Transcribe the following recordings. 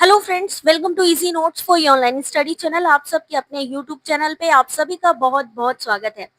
Hello friends, welcome to easy notes for your online study channel. आप सबके अपने YouTube channel पे आप सभी का बहुत बहुत स्वागत है।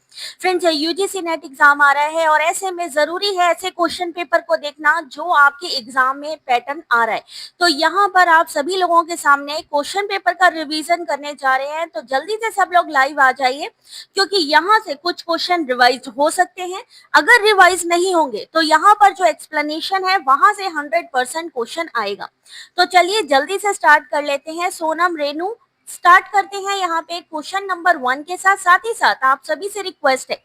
फ्रेंड्स, यूजीसी नेट एग्जाम आ रहा है और ऐसे में जरूरी है ऐसे क्वेश्चन पेपर को देखना जो आपके एग्जाम में पैटर्न आ रहा है। तो यहाँ पर आप सभी लोगों के सामने क्वेश्चन पेपर का रिवीजन करने जा रहे हैं, तो जल्दी से सब लोग लाइव आ जाइए क्योंकि यहाँ से कुछ क्वेश्चन रिवाइज हो सकते हैं। अगर रिवाइज नहीं होंगे तो यहाँ पर जो एक्सप्लेनेशन है वहां से 100% क्वेश्चन आएगा। तो चलिए जल्दी से स्टार्ट कर लेते हैं। सोनम, रेनू, स्टार्ट करते हैं यहाँ पे क्वेश्चन नंबर 1 के साथ। साथ ही साथ आप सभी से रिक्वेस्ट है,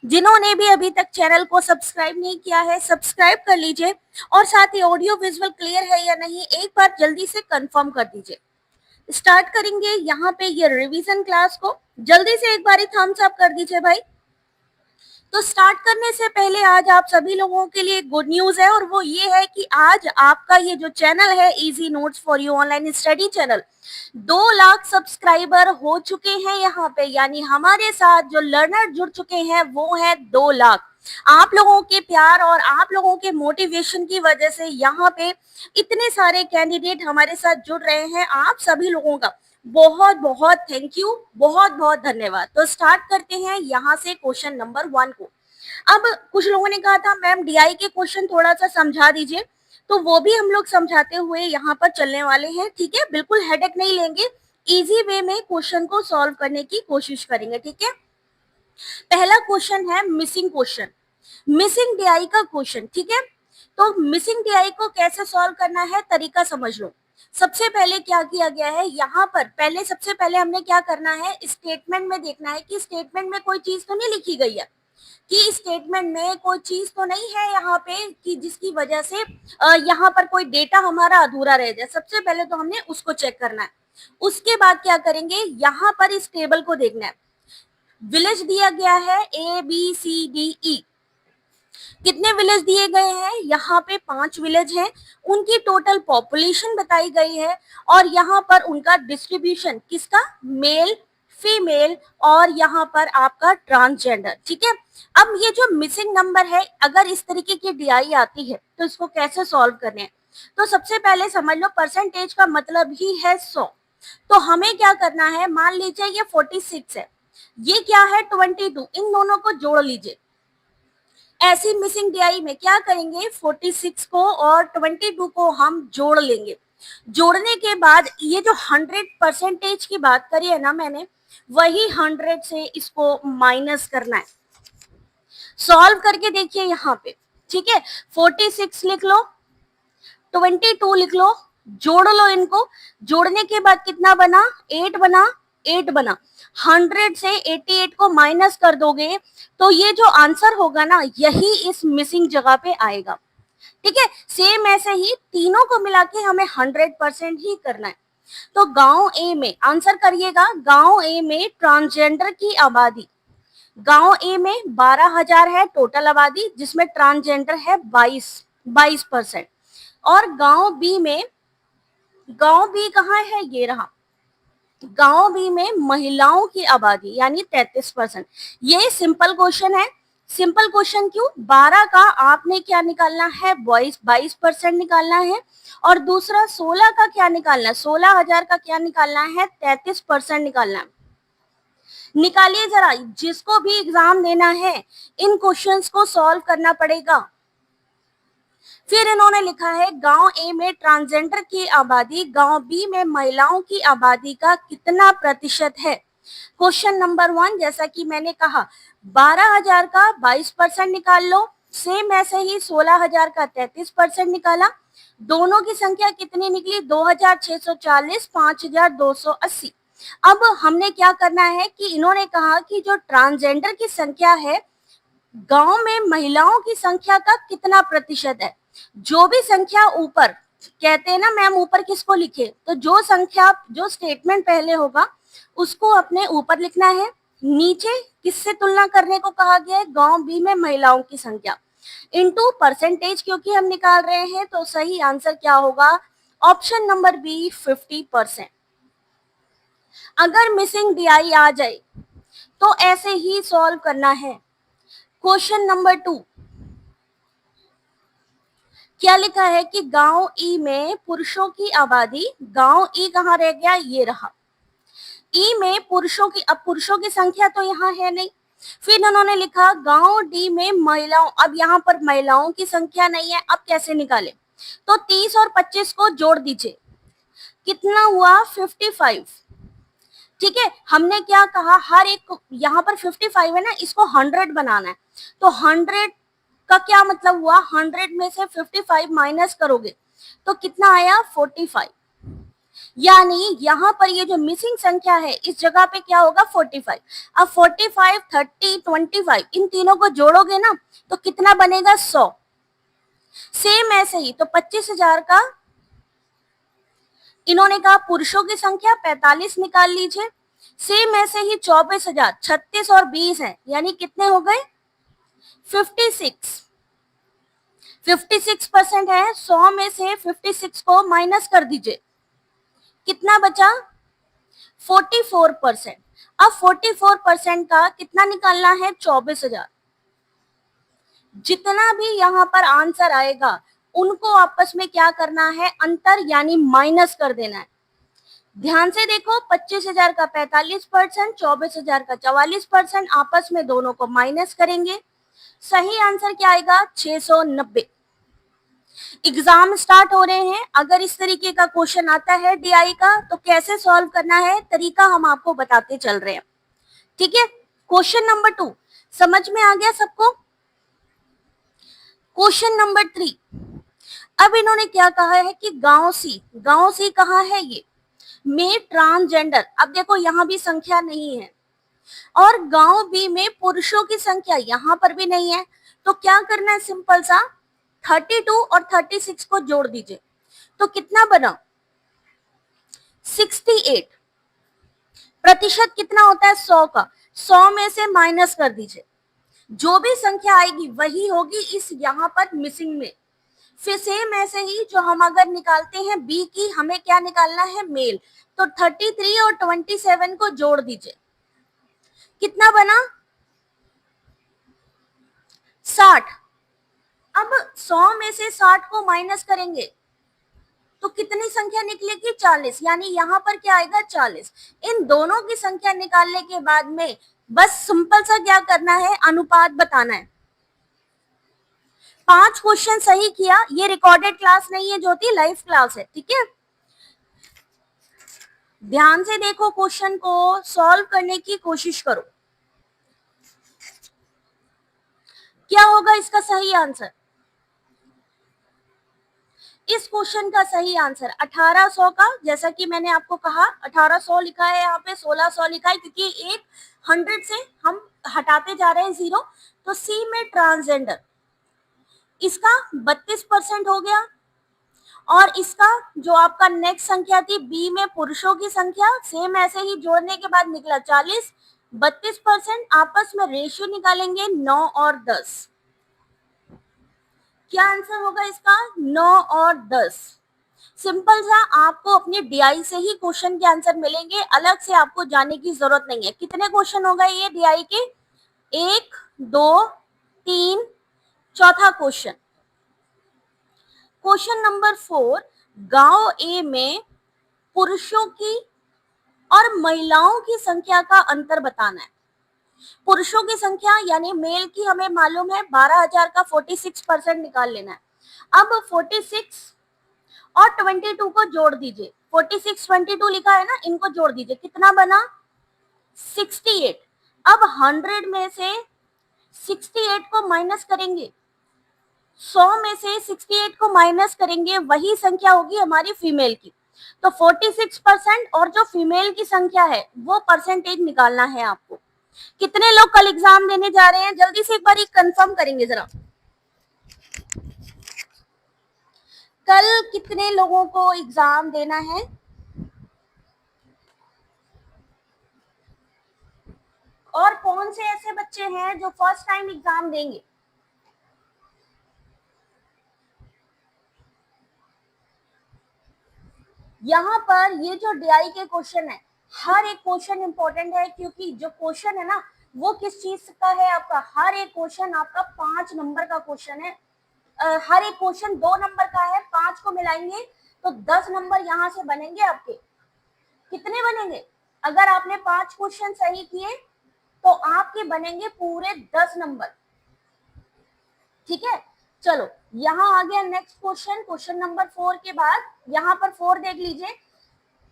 जिन्होंने भी अभी तक चैनल को सब्सक्राइब नहीं किया है, सब्सक्राइब कर लीजिए और साथ ही ऑडियो विजुअल क्लियर है या नहीं एक बार जल्दी से कंफर्म कर दीजिए। स्टार्ट करेंगे यहाँ पे ये रिवीजन क्लास को। जल्दी से एक बार थम्स अप कर दीजिए भाई। तो स्टार्ट करने से पहले आज आप सभी लोगों के लिए गुड न्यूज है और वो ये है कि आज आपका ये जो चैनल है easy notes for you online study channel 2 lakh subscriber हो चुके हैं यहाँ पे। यानी हमारे साथ जो लर्नर जुड़ चुके हैं वो है 2 लाख। आप लोगों के प्यार और आप लोगों के मोटिवेशन की वजह से यहाँ पे इतने सारे कैंडिडेट हमारे साथ जुड़ रहे हैं। आप सभी लोगों का बहुत बहुत थैंक यू, बहुत बहुत धन्यवाद। तो स्टार्ट करते हैं यहाँ से क्वेश्चन नंबर 1 को। अब कुछ लोगों ने कहा था मैम डीआई के क्वेश्चन थोड़ा सा समझा दीजिए, तो वो भी हम लोग समझाते हुए यहाँ पर चलने वाले हैं। ठीक है, बिल्कुल हेडेक नहीं लेंगे, इजी वे में क्वेश्चन को सॉल्व करने की कोशिश करेंगे। ठीक है, पहला क्वेश्चन है मिसिंग क्वेश्चन, मिसिंग डीआई का क्वेश्चन। ठीक है, तो मिसिंग डीआई को कैसे सॉल्व करना है तरीका समझ लो। सबसे पहले क्या किया गया है यहाँ पर, पहले सबसे पहले हमने क्या करना है, स्टेटमेंट में देखना है कि स्टेटमेंट में कोई चीज तो नहीं लिखी गई है, कि स्टेटमेंट में कोई चीज तो नहीं है यहाँ पे कि जिसकी वजह से यहाँ पर कोई डेटा हमारा अधूरा रह जाए। सबसे पहले तो हमने उसको चेक करना है। उसके बाद क्या करेंगे, यहाँ पर इस टेबल को देखना है। विलेज दिया गया है ABCDE, कितने विलेज दिए गए हैं, यहाँ पे 5 विलेज हैं। उनकी टोटल पॉपुलेशन बताई गई है और यहाँ पर उनका डिस्ट्रीब्यूशन किसका, मेल, फीमेल और यहाँ पर आपका ट्रांसजेंडर। ठीक है, अब ये जो मिसिंग नंबर है, अगर इस तरीके की डीआई आती है तो इसको कैसे सॉल्व करने हैं। तो सबसे पहले समझ लो परसेंटेज का मतलब ही है 100। तो हमें क्या करना है, मान लीजिए ये 46 है, ये क्या है 22, इन दोनों को जोड़ लीजिए। ऐसी मिसिंग डीआई में क्या करेंगे, 46 को और 22 को हम जोड़ लेंगे। जोड़ने के बाद ये जो 100% की बात करी है ना मैंने, वही 100 से इसको माइनस करना है। सॉल्व करके देखिए यहाँ पे। ठीक है, 46 लिख लो, 22 लिख लो, जोड़ लो इनको। जोड़ने के बाद कितना बना, 8 बना, 8 बना। 100 से 88 को माइनस कर दोगे तो ये जो आंसर होगा ना, यही इस मिसिंग जगह पे आएगा। ठीक है, सेम ऐसे ही तीनों को मिला के हमें 100% ही करना है। तो गांव ए में आंसर करिएगा, गांव ए में ट्रांसजेंडर की आबादी, गांव ए में 12,000 है टोटल आबादी, जिसमें ट्रांसजेंडर है 22%। और गांव बी में, गांव बी कहाँ है, ये रहा, गांव बी में महिलाओं की आबादी यानी 33%। ये सिंपल क्वेश्चन है। सिंपल क्वेश्चन क्यों, 12 का आपने क्या निकालना है, 22% निकालना है और दूसरा 16 का क्या निकालना है, 16,000 का क्या निकालना है, 33% निकालना है। निकालिए जरा, जिसको भी एग्जाम देना है इन क्वेश्चंस को सॉल्व करना पड़ेगा। फिर इन्होंने लिखा है गांव ए में ट्रांसजेंडर की आबादी गांव बी में महिलाओं की आबादी का कितना प्रतिशत है। क्वेश्चन नंबर 1, जैसा कि मैंने कहा, 12,000 का 22% निकाल लो, सेम ऐसे ही 16,000 का 33% निकाला। दोनों की संख्या कितनी निकली, 2,640, 5,280। अब हमने क्या करना है कि इन्होंने कहा कि जो ट्रांसजेंडर की संख्या है गांव में महिलाओं की संख्या का कितना प्रतिशत है। जो भी संख्या ऊपर, कहते हैं ना मैम ऊपर किसको लिखे, तो जो संख्या, जो स्टेटमेंट पहले होगा उसको अपने ऊपर लिखना है। नीचे किससे तुलना करने को कहा गया है, गांव बी में महिलाओं की संख्या इनटू परसेंटेज, क्योंकि हम निकाल रहे हैं। तो सही आंसर क्या होगा, ऑप्शन नंबर बी 50%। अगर मिसिंग डीआई आ जाए तो ऐसे ही सॉल्व करना है। क्वेश्चन नंबर 2, क्या लिखा है कि गांव ई में पुरुषों की आबादी, गांव ई कहाँ रह गया, ये रहा। ई में पुरुषों की, अब पुरुषों की संख्या तो यहाँ है नहीं। फिर उन्होंने लिखा गांव डी में महिलाओं, अब यहाँ पर महिलाओं की संख्या नहीं है, अब कैसे निकाले, तो 30 और 25 को जोड़ दीजिए, कितना हुआ 55। ठीक है, हमने क्या कहा, हर एक, यहाँ पर 55 है ना, इसको 100 बनाना है, तो 100 का क्या मतलब हुआ, 100 में से 55 माइनस करोगे तो कितना आया 45। यानी यहाँ पर ये जो मिसिंग संख्या है इस जगह पे क्या होगा 45। अब 45, 30, 25 इन तीनों को जोड़ोगे ना तो कितना बनेगा 100। सेम ऐसे ही तो 25,000 का, इन्होंने कहा पुरुषों की संख्या 45 निकाल लीजिए। सेम ऐसे ही 24,000, 36 और 20 है, यानी कितने हो गए 56। 56% है, 100 में से 56 को माइनस कर दीजिए, कितना बचा 44%। अब 44% का कितना निकालना है 24,000। जितना भी यहाँ पर आंसर आएगा उनको आपस में क्या करना है, अंतर यानी माइनस कर देना है। ध्यान से देखो, 25,000 का 45%, 24,000 का 44%, आपस में दोनों को माइनस करेंगे। सही आंसर क्या आएगा 690। एग्जाम स्टार्ट हो रहे हैं, अगर इस तरीके का क्वेश्चन आता है डीआई का तो कैसे सॉल्व करना है तरीका हम आपको बताते चल रहे हैं। ठीक है, क्वेश्चन नंबर 2 समझ में आ गया सबको। क्वेश्चन नंबर 3, अब इन्होंने क्या कहा है कि गांव सी कहाँ है, ये में ट्रांसजेंडर, अब देखो यहाँ भी संख्या नहीं है, और गांव बी में पुरुषों की संख्या यहाँ पर भी नहीं है, तो क्या करना है सिंपल सा 32 और 36 को जोड़ दीजिए, तो कितना बना 68। प्रतिशत कितना होता है 100 का, 100 में से माइनस कर दीजिए, जो भी संख्या आएगी वही होगी इस यहाँ पर मिसिंग में। फिर सेम ऐसे ही जो हम अगर निकालते हैं बी की, हमें क्या निकालना है मेल, तो 33 और 27 को जोड़ दीजिए, कितना बना 60। अब 100 में से 60 को माइनस करेंगे तो कितनी संख्या निकलेगी 40, यानी यहाँ पर क्या आएगा 40। इन दोनों की संख्या निकालने के बाद में बस सिंपल सा क्या करना है, अनुपात बताना है। 5 क्वेश्चन सही किया, ये रिकॉर्डेड क्लास नहीं है ज्योति, लाइव क्लास है, ठीक है। ध्यान से देखो, क्वेश्चन को सॉल्व करने की कोशिश करो, क्या होगा इसका सही आंसर। इस क्वेश्चन का सही आंसर 1800 का, जैसा कि मैंने आपको कहा 1800 लिखा है, यहाँ पे 1600 लिखा है, क्योंकि एक 100 से हम हटाते जा रहे हैं जीरो, तो सी में ट्रांसजेंडर इसका 32% हो गया, और इसका जो आपका नेक्स्ट संख्या थी बी में पुरुषों की संख्या, सेम ऐसे ही जोड़ने के बाद निकला 40, 32%, आपस में रेशियो निकालेंगे 9 और 10। क्या आंसर होगा इसका 9 और 10। सिंपल सा, आपको अपने डीआई से ही क्वेश्चन के आंसर मिलेंगे, अलग से आपको जाने की जरूरत नहीं है। कितने क्वेश्चन हो गए ये डीआई के, 1, 2, 3, चौथा क्वेश्चन। क्वेश्चन नंबर 4, गांव ए में पुरुषों की और महिलाओं की संख्या का अंतर बताना है। पुरुषों की संख्या यानी मेल की हमें मालूम है 12,000 का 46% निकाल लेना है। अब 46 और 22 को जोड़ दीजिए, 46 22 लिखा है ना, इनको जोड़ दीजिए, कितना बना 68। अब 100 में से 68 को माइनस करेंगे, 100 में से 68 को माइनस करेंगे, वही संख्या होगी हमारी फीमेल की, तो 46% और जो फीमेल की संख्या है वो परसेंटेज निकालना है आपको। कितने लोग कल एग्जाम देने जा रहे हैं, जल्दी से एक बार कंफर्म करेंगे जरा, कल कितने लोगों को एग्जाम देना है। और कौन से ऐसे बच्चे हैं जो फर्स्ट टाइम एग्जाम देंगे। यहाँ पर ये जो डीआई के क्वेश्चन है, हर एक क्वेश्चन इंपॉर्टेंट है, क्योंकि जो क्वेश्चन है ना वो किस चीज का है आपका, हर एक क्वेश्चन आपका 5 नंबर का क्वेश्चन है। हर एक क्वेश्चन 2 नंबर का है, 5 को मिलाएंगे तो 10 नंबर यहाँ से बनेंगे आपके। कितने बनेंगे? अगर आपने 5 क्वेश्चन सही किए तो आपके बनेंगे पूरे 10 नंबर। ठीक है, चलो यहाँ आ गया नेक्स्ट क्वेश्चन, क्वेश्चन नंबर 4 के बाद यहाँ पर 4 देख लीजिए।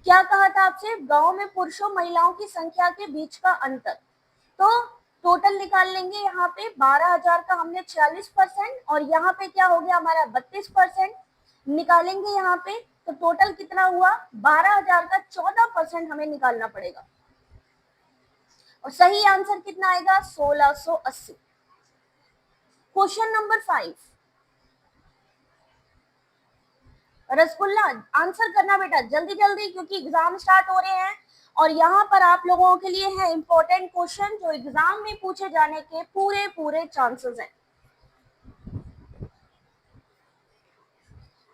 क्या कहा था आपसे? गांव में पुरुषों महिलाओं की संख्या के बीच का अंतर। तो टोटल निकाल लेंगे, यहाँ पे 12,000 का हमने 46% और यहाँ पे क्या हो गया हमारा 32% निकालेंगे यहाँ पे, तो टोटल कितना हुआ? 12,000 का 14% हमें निकालना पड़ेगा और सही आंसर कितना आएगा? 1680। क्वेश्चन नंबर 5, रसगुल्ला आंसर करना बेटा जल्दी जल्दी, क्योंकि एग्जाम स्टार्ट हो रहे हैं और यहाँ पर आप लोगों के लिए है इंपॉर्टेंट क्वेश्चन जो एग्जाम में पूछे जाने के पूरे पूरे चांसेस हैं।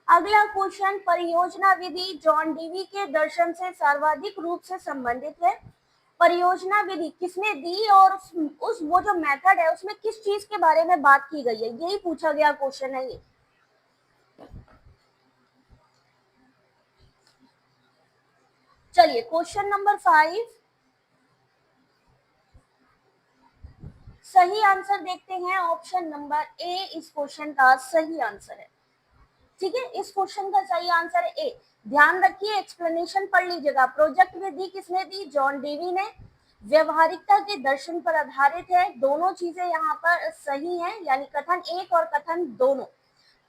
अगला क्वेश्चन, परियोजना विधि जॉन डीवी के दर्शन से सर्वाधिक रूप से संबंधित है। परियोजना विधि किसने दी और उस वो जो मेथड है उसमें किस चीज के बारे में बात की गई है, यही पूछा गया क्वेश्चन है ये। चलिए क्वेश्चन नंबर 5, सही आंसर देखते हैं। ऑप्शन नंबर ए इस क्वेश्चन का सही आंसर है। ठीक है, इस क्वेश्चन का सही आंसर है ए। ध्यान रखिए, एक्सप्लेनेशन पढ़ लीजिएगा। प्रोजेक्ट विधि किसने दी? जॉन डेवी ने। व्यवहारिकता के दर्शन पर आधारित है, दोनों चीजें यहाँ पर सही हैं, यानी कथन एक और कथन दोनों।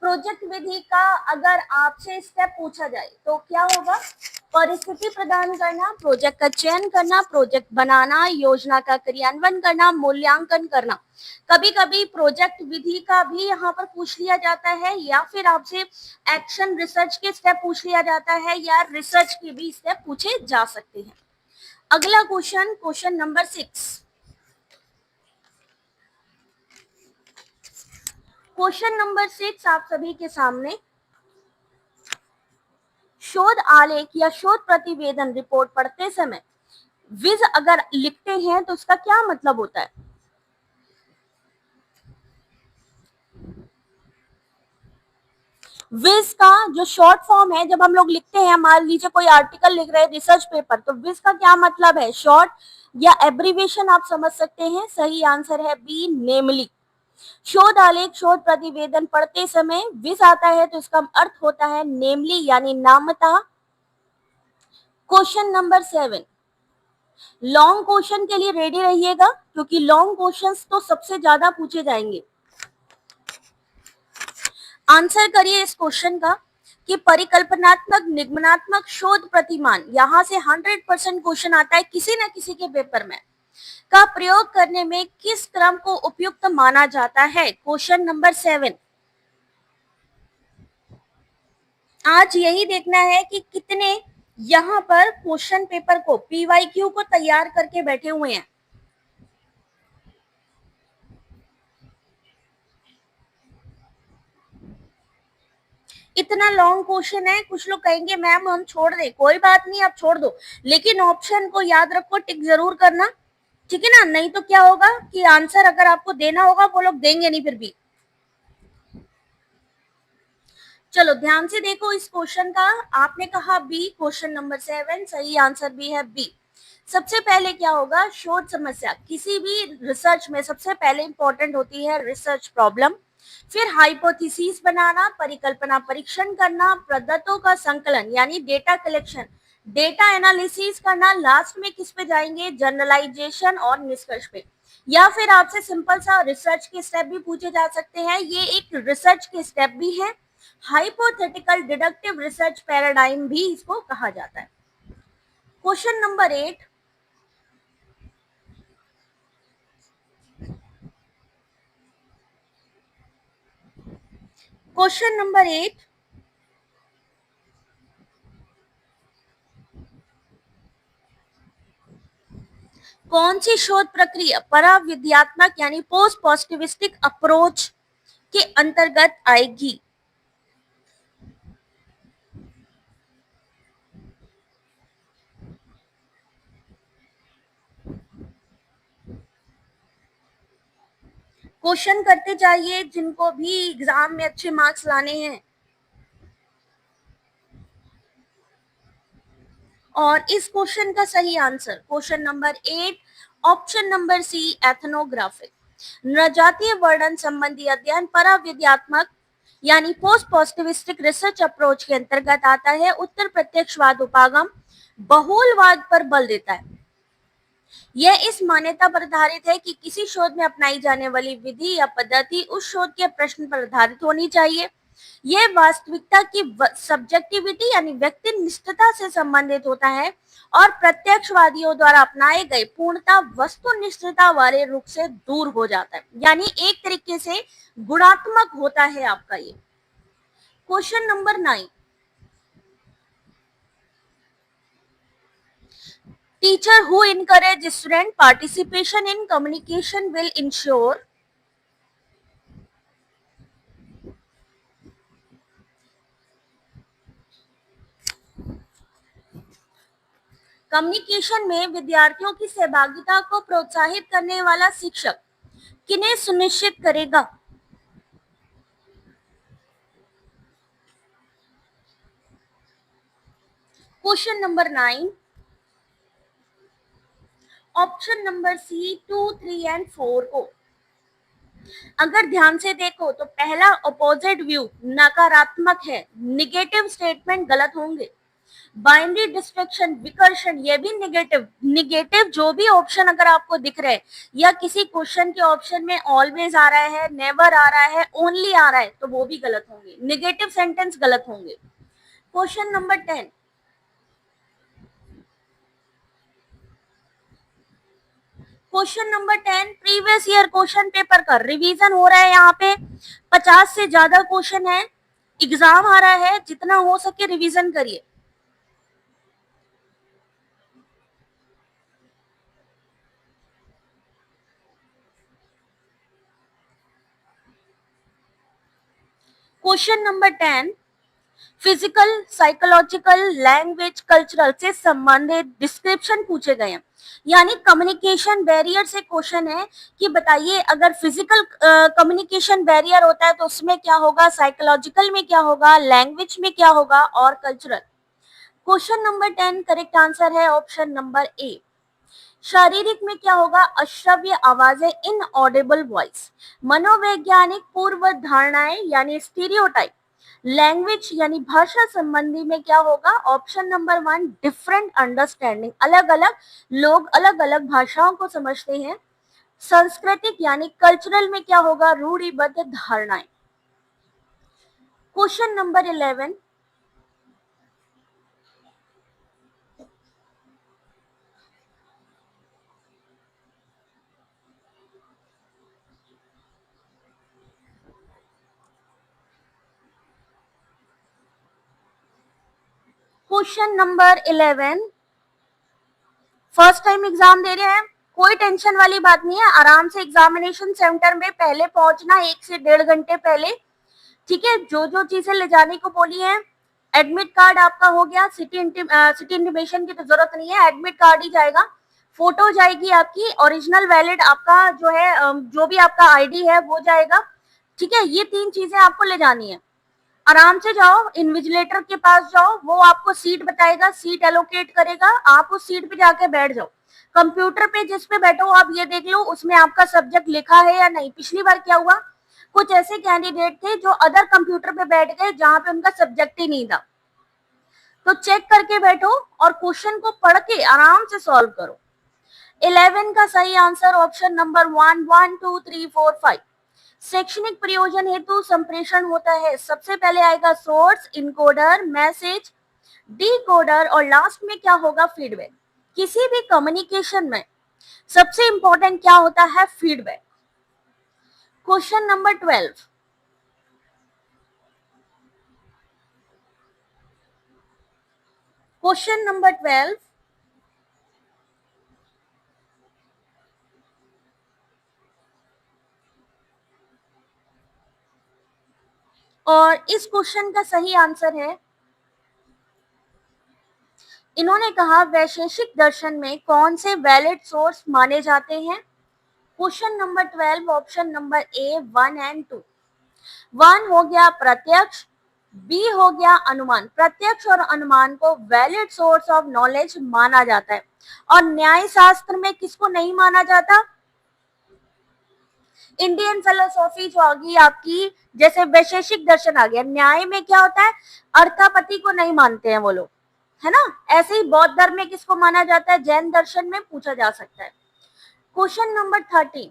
प्रोजेक्ट विधि का अगर आपसे स्टेप पूछा जाए तो क्या होगा? परिस्थिति प्रदान करना, प्रोजेक्ट का चयन करना, प्रोजेक्ट बनाना, योजना का क्रियान्वयन करना, मूल्यांकन करना। कभी कभी प्रोजेक्ट विधि का भी यहाँ पर पूछ लिया जाता है, या फिर आपसे एक्शन रिसर्च के स्टेप पूछ लिया जाता है, या रिसर्च के भी स्टेप पूछे जा सकते हैं। अगला question, question number 6, question number 6 आप सभी के सामने। शोध आलेख या शोध प्रतिवेदन रिपोर्ट पढ़ते समय विज अगर लिखते हैं तो उसका क्या मतलब होता है? विज का जो शॉर्ट फॉर्म है, जब हम लोग लिखते हैं, मान लीजिए कोई आर्टिकल लिख रहे हैं, रिसर्च पेपर, तो विज का क्या मतलब है? शॉर्ट या एब्रीविएशन आप समझ सकते हैं। सही आंसर है बी, नेमली। शोध आलेख शोध प्रतिवेदन पढ़ते समय विज आता है तो इसका अर्थ होता है नेमली, यानी नामता। क्वेश्चन नंबर 7, लॉन्ग क्वेश्चन के लिए रेडी रहिएगा क्योंकि लॉन्ग क्वेश्चंस तो सबसे ज्यादा पूछे जाएंगे। आंसर करिए इस क्वेश्चन का कि परिकल्पनात्मक निगमनात्मक शोध प्रतिमान, यहां से 100% क्वेश्चन आता है किसी न किसी के पेपर में, का प्रयोग करने में किस क्रम को उपयुक्त माना जाता है? Question number 7। आज यही देखना है कि कितने यहाँ पर क्वेश्चन पेपर को, पीवाईक्यू को तैयार करके बैठे हुए हैं। इतना लॉन्ग क्वेश्चन है, कुछ लोग कहेंगे मैम हम छोड़ दें, कोई बात नहीं आप छोड़ दो, लेकिन ऑप्शन को याद रखो, टिक जरूर करना। ठीक है ना, नहीं तो क्या होगा कि आंसर अगर आपको देना होगा वो लोग देंगे नहीं फिर भी। चलो ध्यान से देखो इस क्वेश्चन का। आपने कहा बी, क्वेश्चन नंबर 7 सही आंसर भी है बी। सबसे पहले क्या होगा? शोध समस्या, किसी भी रिसर्च में सबसे पहले इंपॉर्टेंट होती है रिसर्च प्रॉब्लम, फिर हाइपोथेसिस बनाना, परिकल्पना परीक्षण करना, पद्धतों का संकलन यानी डेटा कलेक्शन, डेटा एनालिसिस करना, लास्ट में किस पे जाएंगे? जनरलाइजेशन और निष्कर्ष पे। या फिर आपसे सिंपल सा रिसर्च के स्टेप भी पूछे जा सकते हैं, ये एक रिसर्च के स्टेप भी है। हाइपोथेटिकल डिडक्टिव रिसर्च पैराडाइम भी इसको कहा जाता है। क्वेश्चन नंबर 8, क्वेश्चन नंबर 8, कौन सी शोध प्रक्रिया पराविद्यात्मक यानी पोस्ट पॉजिटिविस्टिक अप्रोच के अंतर्गत आएगी? क्वेश्चन करते जाइए जिनको भी एग्जाम में अच्छे मार्क्स लाने हैं। और इस क्वेश्चन का सही answer question number 8 option number C ethnographic नृजातीय वर्णन संबंधी अध्ययन पराविद्यात्मक यानी पोस्ट पॉजिटिविस्टिक रिसर्च अप्रोच के अंतर्गत आता है। उत्तर प्रत्यक्षवाद उपागम बहुलवाद पर बल देता है। यह इस मान्यता पर आधारित है कि किसी शोध में अपनाई जाने वाली विधि या पद्धति उस शोध के प्रश्न पर आधारित होनी चाहिए। यह वास्तविकता की सब्जेक्टिविटी यानी व्यक्तिनिष्ठता से संबंधित होता है और प्रत्यक्षवादियों द्वारा अपनाए गए पूर्णता वस्तुनिष्ठता वाले रूप से दूर हो जाता है, यानी एक तरीके से गुणात्मक होता है आपका ये। Question number 9 teacher who encourage student participation in communication will ensure communication में विद्यार्थियों की सहभागिता को प्रोत्साहित करने वाला शिक्षक किन्हें सुनिश्चित करेगा? Question number 9 option number C 2, 3 and 4 को अगर ध्यान से देखो तो पहला अपोजिट व्यू नकारात्मक है, निगेटिव स्टेटमेंट गलत होंगे। बाइनरी डिस्ट्रक्शन विकर्षण ये भी निगेटिव निगेटिव जो भी ऑप्शन अगर आपको दिख रहा है या किसी क्वेश्चन के ऑप्शन में ऑलवेज आ रहा है, नेवर आ रहा है, ओनली आ रहा है तो वो भी गलत होंगे, निगेटिव सेंटेंस गलत होंगे। Question number 10 question number 10 previous year question paper का रिवीजन हो रहा है। यहाँ पे 50 से ज्यादा क्वेश्चन है, एग्जाम आ रहा है, जितना हो सके रिवीजन करिए। Question number 10 physical, psychological, language, cultural से संबंधित डिस्क्रिप्शन पूछे गए हैं, यानी कम्युनिकेशन बैरियर से क्वेश्चन है कि बताइए अगर फिजिकल कम्युनिकेशन बैरियर होता है तो उसमें क्या होगा, साइकोलॉजिकल में क्या होगा, लैंग्वेज में क्या होगा और cultural. Question number 10 correct answer है ऑप्शन नंबर ए। शारीरिक में क्या होगा, अश्रव्य आवाजें, इनऑडिबल वॉइस। मनोवैज्ञानिक पूर्व धारणाएं यानी स्टीरियोटाइप। लैंग्वेज यानी भाषा संबंधी में क्या होगा, ऑप्शन नंबर 1 डिफरेंट अंडरस्टैंडिंग, अलग अलग लोग अलग अलग भाषाओं को समझते हैं। सांस्कृतिक यानी कल्चरल में क्या होगा, रूढ़िबद्ध धारणाएं। Question number 11 question number 11 first time exam दे रहे हैं, कोई टेंशन वाली बात नहीं है, आराम से एग्जामिनेशन सेंटर में पहले पहुंचना 1 से 1.5 घंटे पहले, ठीक है। जो जो चीजें ले जाने को बोली है, एडमिट कार्ड आपका हो गया, सिटी इंटीमेशन की तो जरूरत नहीं है, एडमिट कार्ड ही जाएगा, फोटो जाएगी आपकी, ओरिजिनल वैलिड आपका जो है जो भी आपका आईडी है वो जाएगा, ठीक है। ये 3 चीजें आपको ले जानी है। आराम से जाओ, इन्विजिलेटर के पास जाओ, वो आपको सीट बताएगा, सीट एलोकेट करेगा, आप उस सीट पे जाके बैठ जाओ। कंप्यूटर पे जिस पे बैठो आप ये देख लो उसमें आपका सब्जेक्ट लिखा है या नहीं। पिछली बार क्या हुआ, कुछ ऐसे कैंडिडेट थे जो अदर कंप्यूटर पे बैठ गए जहां पे उनका सब्जेक्ट ही नहीं था, तो चेक करके बैठो और क्वेश्चन को पढ़ के आराम से सॉल्व करो। 11 का सही आंसर ऑप्शन नंबर 1, 1, 2, 3, 4, 5। शैक्षणिक प्रयोजन हेतु संप्रेषण होता है, सबसे पहले आएगा सोर्स, इनकोडर, मैसेज, डिकोडर और लास्ट में क्या होगा, फीडबैक। किसी भी कम्युनिकेशन में सबसे इंपॉर्टेंट क्या होता है, feedback. Question number 12 question number 12 और इस क्वेश्चन का सही आंसर है, इन्होंने कहा वैशेषिक दर्शन में कौन से वैलिड सोर्स माने जाते हैं। Question number 12 option number A 1 and 2। 1 हो गया प्रत्यक्ष, बी हो गया अनुमान। प्रत्यक्ष और अनुमान को वैलिड सोर्स ऑफ नॉलेज माना जाता है। और न्याय शास्त्र में किसको नहीं माना जाता? इंडियन फिलोसॉफी जो आ गई आपकी, जैसे वैशेषिक दर्शन आ गया। न्याय में क्या होता है? अर्थापति को नहीं मानते हैं वो लोग, है ना। ऐसे ही बौद्ध धर्म में किसको माना जाता है? जैन दर्शन में पूछा जा सकता है। Question number 13।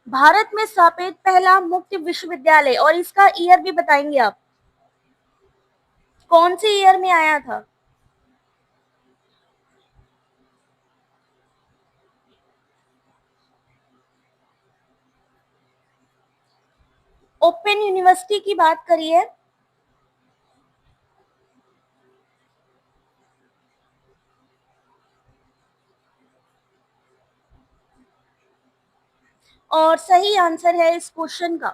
भारत में स्थापित पहला मुक्त विश्वविद्यालय, और इसका ईयर भी बताएंगे आप, कौन से ईयर में आया था? ओपन यूनिवर्सिटी की बात करिए। और सही आंसर है इस क्वेश्चन का,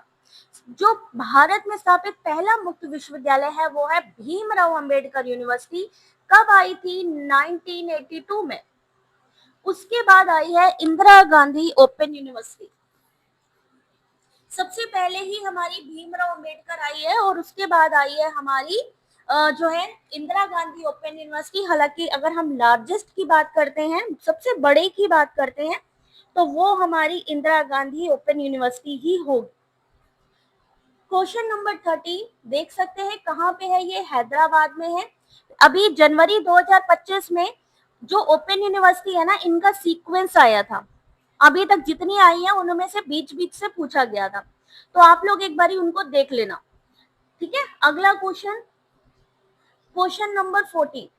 जो भारत में स्थापित पहला मुक्त विश्वविद्यालय है वो है भीमराव अंबेडकर यूनिवर्सिटी। कब आई थी? 1982 में। उसके बाद आई है इंदिरा गांधी ओपन यूनिवर्सिटी। सबसे पहले ही हमारी भीमराव अंबेडकर आई है और उसके बाद आई है हमारी जो है इंदिरा गांधी ओपन यूनिवर्सिटी। हालांकि अगर हम लार्जेस्ट की बात करते हैं, सबसे बड़े की बात करते हैं, तो वो हमारी इंदिरा गांधी ओपन यूनिवर्सिटी ही होगी। क्वेश्चन नंबर 30 देख सकते हैं कहाँ पे है ये? हैदराबाद में है। अभी जनवरी 2025 में जो ओपन यूनिवर्सिटी है ना, इनका सीक्वेंस आया था। अभी तक जितनी आई है उनमें से बीच बीच से पूछा गया था, तो आप लोग एक बारी उनको देख लेना। ठीक है, अगला क्वेश्चन, क्वेश्चन नंबर 40।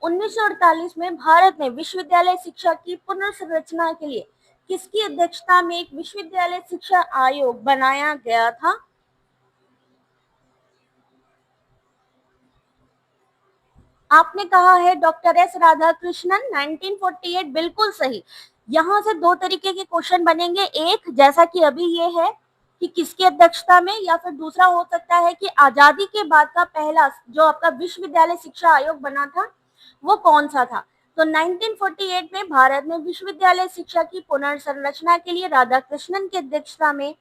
1948 में भारत में विश्वविद्यालय शिक्षा की पुनर्संरचना के लिए किसकी अध्यक्षता में एक विश्वविद्यालय शिक्षा आयोग बनाया गया था? आपने कहा है डॉक्टर एस राधाकृष्णन। 1948 बिल्कुल सही। यहाँ से दो तरीके के क्वेश्चन बनेंगे, एक जैसा कि अभी ये है कि किसकी अध्यक्षता में, या फिर दूसरा हो सकता है कि आजादी के बाद का पहला जो आपका विश्वविद्यालय शिक्षा आयोग बना था वो कौन सा था। तो 1948 में भारत में विश्वविद्यालय शिक्षा की पुनर्संरचना के लिए राधाकृष्णन की अध्यक्षता में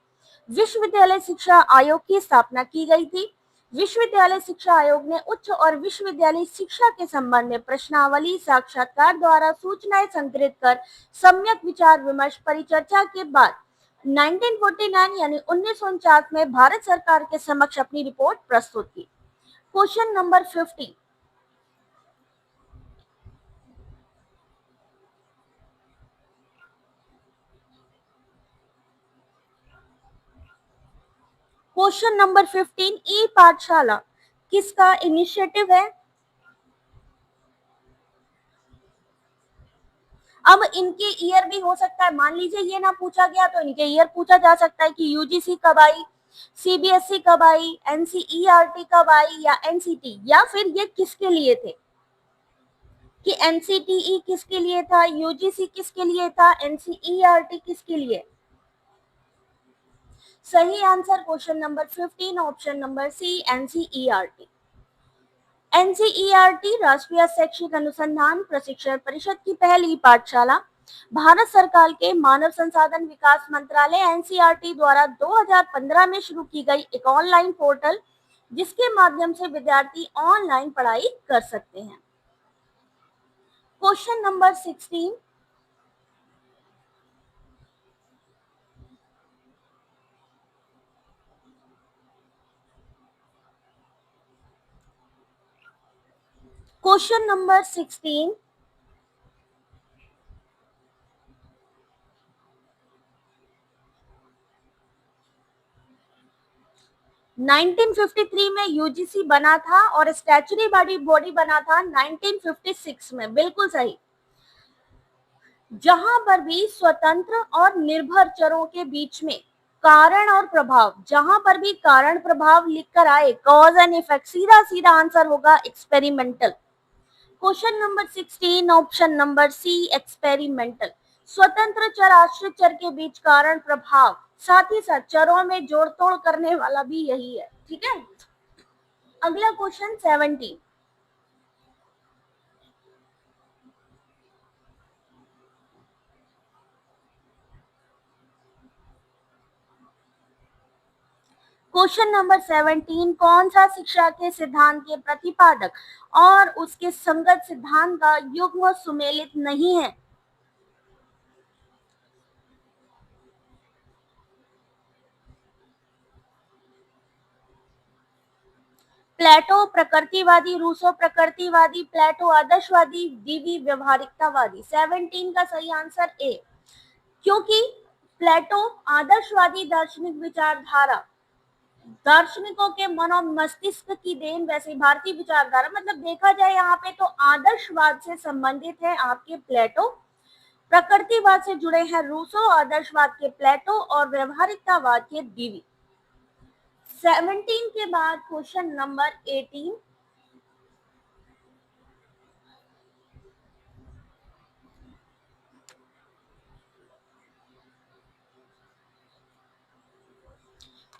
विश्वविद्यालय शिक्षा आयोग की स्थापना की गई थी। विश्वविद्यालय शिक्षा आयोग ने उच्च और विश्वविद्यालय शिक्षा के संबंध में प्रश्नावली, साक्षात्कार द्वारा सूचनाएं संग्रहित कर सम्यक विचार विमर्श परिचर्चा के बाद 1949 यानी 1949 में भारत सरकार के समक्ष अपनी रिपोर्ट प्रस्तुत की। Question number 50। क्वेश्चन नंबर 15 ई पाठशाला किसका इनिशिएटिव है? अब इनके ईयर भी हो सकता है, मान लीजिए ये ना पूछा गया तो इनके ईयर पूछा जा सकता है कि यूजीसी कब आई, सीबीएसई कब आई, एनसीईआरटी कब आई, या एनसीटी, या फिर ये किसके लिए थे, कि एनसीटीई किसके लिए था, यूजीसी किसके लिए था, एनसीईआरटी किसके लिए। सही answer question number 15 option number C NCERT. NCERT राष्ट्रीय शैक्षिक अनुसंधान प्रशिक्षण परिषद की पहली पाठशाला भारत सरकार के मानव संसाधन विकास मंत्रालय एनसीईआरटी द्वारा 2015 में शुरू की गई एक ऑनलाइन पोर्टल, जिसके माध्यम से विद्यार्थी ऑनलाइन पढ़ाई कर सकते हैं। Question number 16। Question number 16। 1953 में यूजीसी बना था और स्टैच्यूटरी बॉडी बना था 1956 में। बिल्कुल सही। जहां पर भी स्वतंत्र और निर्भर चरों के बीच में कारण और प्रभाव, जहां पर भी कारण प्रभाव लिखकर आए, कॉज एंड इफेक्ट, सीधा सीधा आंसर होगा experimental. Question number 16 option number C experimental. स्वतंत्र चर आश्रित चर के बीच कारण प्रभाव, साथ ही साथ चरों में जोड़ तोड़ करने वाला भी यही है। ठीक है, अगला क्वेश्चन 17। क्वेश्चन नंबर 17, कौन सा शिक्षा के सिद्धांत के प्रतिपादक और उसके संगत सिद्धांत का युग्म सुमेलित नहीं है? प्लेटो प्रकृतिवादी, रूसो प्रकृतिवादी, प्लेटो आदर्शवादी, डीवी व्यवहारिकतावादी। 17 का सही आंसर ए, क्योंकि प्लेटो आदर्शवादी दार्शनिक विचारधारा, दार्शनिकों के मनो मस्तिष्क की देन, वैसे भारतीय विचारधारा मतलब देखा जाए यहाँ पे तो आदर्शवाद से संबंधित है आपके प्लेटो, प्रकृतिवाद से जुड़े हैं रूसो, आदर्शवाद के प्लेटो और व्यवहारिकतावाद के डीवी। 17 के बाद क्वेश्चन नंबर 18।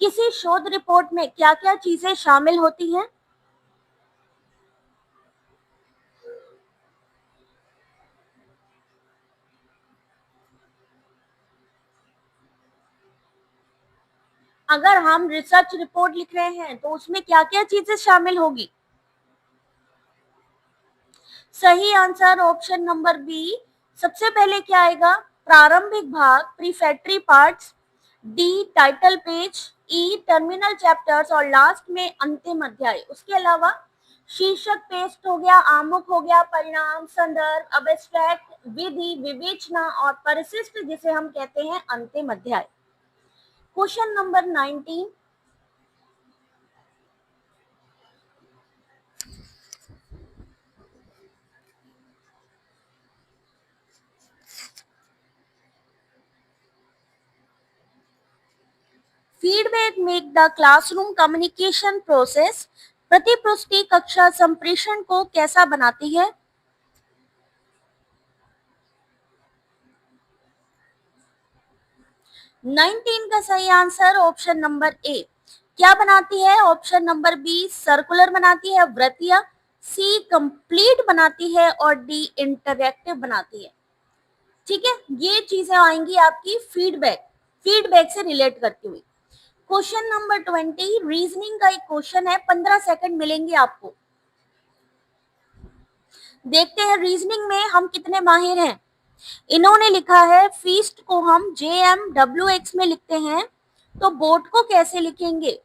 किसी शोध रिपोर्ट में क्या क्या चीजें शामिल होती हैं? अगर हम रिसर्च रिपोर्ट लिख रहे हैं तो उसमें क्या क्या चीजें शामिल होगी? सही आंसर ऑप्शन नंबर बी। सबसे पहले क्या आएगा? प्रारंभिक भाग, प्रीफैक्टरी parts, D title page, E terminal chapters और लास्ट में अंतिम अध्याय। उसके अलावा शीर्षक पेस्ट हो गया, आमुख हो गया, परिणाम, संदर्भ, अब्स्ट्रैक्ट, विधि, विवेचना और परिशिष्ट जिसे हम कहते हैं अंतिम अध्याय। Question number 19। Feedback make the classroom communication process. प्रतिपुष्टि कक्षा संप्रेषण को कैसा बनाती है? 19 का सही आंसर ऑप्शन नंबर ए। क्या बनाती है? ऑप्शन नंबर बी सर्कुलर बनाती है, वृत्तीय, सी कंप्लीट बनाती है और डी इंटरैक्टिव बनाती है। ठीक है, ये चीजें आएंगी आपकी फीडबैक, फीडबैक से रिलेट करती हुई। क्वेश्चन नंबर 20 रीजनिंग का एक क्वेश्चन है, 15 सेकंड मिलेंगे आपको। देखते हैं रीजनिंग में हम कितने माहिर हैं। इन्होंने लिखा है फीस्ट को हम JMWX में लिखते हैं, तो बोट को कैसे लिखेंगे?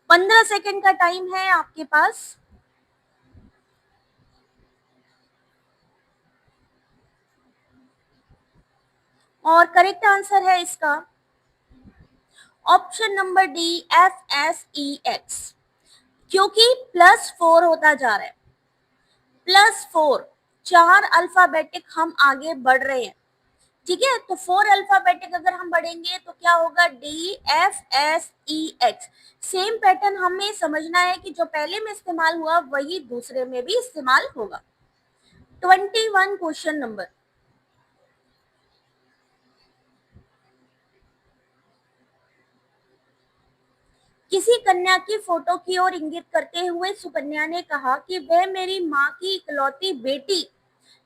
पंद्रह सेकंड का टाइम है आपके पास। और करेक्ट आंसर है इसका ऑप्शन नंबर डी FSEX, क्योंकि +4 होता जा रहा है, +4, 4 अल्फाबेटिक हम आगे बढ़ रहे हैं। ठीक है, तो 4 अल्फाबेटिक अगर हम बढ़ेंगे तो क्या होगा? DFSEX। सेम पैटर्न हमें समझना है कि जो पहले में इस्तेमाल हुआ वही दूसरे में भी इस्तेमाल होगा। 21 क्वेश्चन नंबर। किसी कन्या की फोटो की ओर इंगित करते हुए सुकन्या ने कहा कि वह मेरी माँ की इकलौती बेटी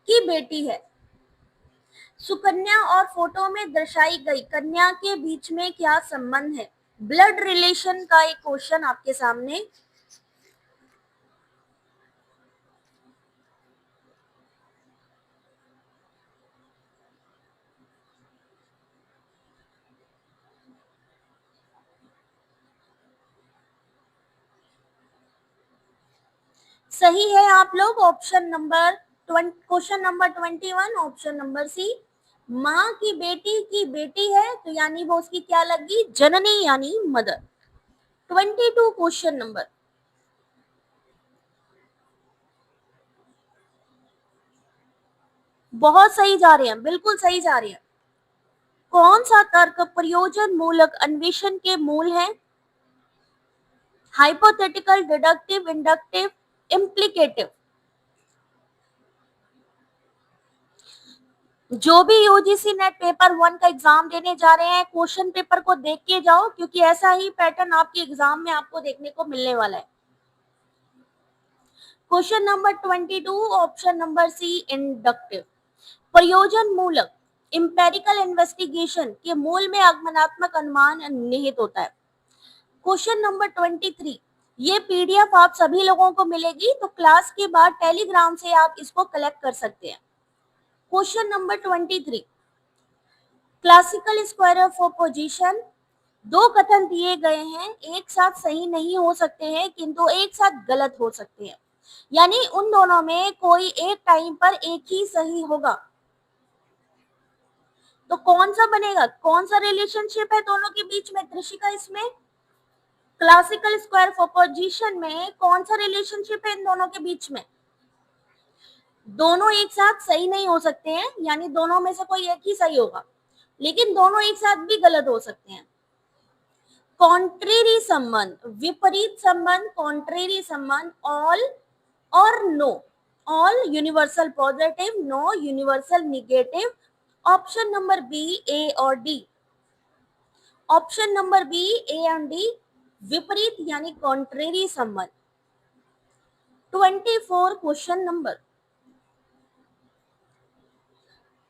की बेटी है। सुकन्या और फोटो में दर्शाई गई कन्या के बीच में क्या संबंध है? ब्लड रिलेशन का एक क्वेश्चन आपके सामने। सही है आप लोग, option number question number 21 option number C. माँ की बेटी है तो यानी वो उसकी क्या लगी? जननी यानी मदर। 22 question number. बहुत सही जा रहे हैं, बिल्कुल सही जा रहे हैं। कौन सा तर्क प्रयोजन मूलक अन्वेषण के मूल है? Hypothetical, deductive, inductive, implicative. जो भी यूजीसी नेट पेपर 1 का एग्जाम देने जा रहे हैं, क्वेश्चन पेपर को देख के जाओ, क्योंकि ऐसा ही पैटर्न आपके एग्जाम में आपको देखने को मिलने वाला है। Question number 22, option number C, inductive. प्रयोजन मूलक इंपेरिकल इन्वेस्टिगेशन के मूल में आगमनात्मक अनुमान निहित होता है। क्वेश्चन नंबर 23, ये पीडीएफ आप सभी लोगों को मिलेगी, तो क्लास के बाद टेलीग्राम से आप इसको कलेक्ट कर सकते हैं। Question number 23, classical square of opposition. दो कथन दिए गए हैं, एक साथ सही नहीं हो सकते हैं, किंतु एक साथ गलत हो सकते हैं, यानी उन दोनों में कोई एक टाइम पर एक ही सही होगा। तो कौन सा बनेगा, कौन सा रिलेशनशिप है दोनों के बीच में त्रिशिका? इसमें क्लासिकल स्क्वायर ऑफ ऑपोजिशन में कौन सा रिलेशनशिप है इन दोनों के बीच में? दोनों एक साथ सही नहीं हो सकते हैं, यानी दोनों में से कोई एक ही सही होगा, लेकिन दोनों एक साथ भी गलत हो सकते हैं। कॉन्ट्रेरी संबंध, विपरीत संबंध, कॉन्ट्रेरी संबंध, ऑल और no, all universal positive, no universal negative. Option number B, A और D. Option number B, A and D, विपरीत यानी कॉन्ट्रेरी संबंध। 24 क्वेश्चन नंबर,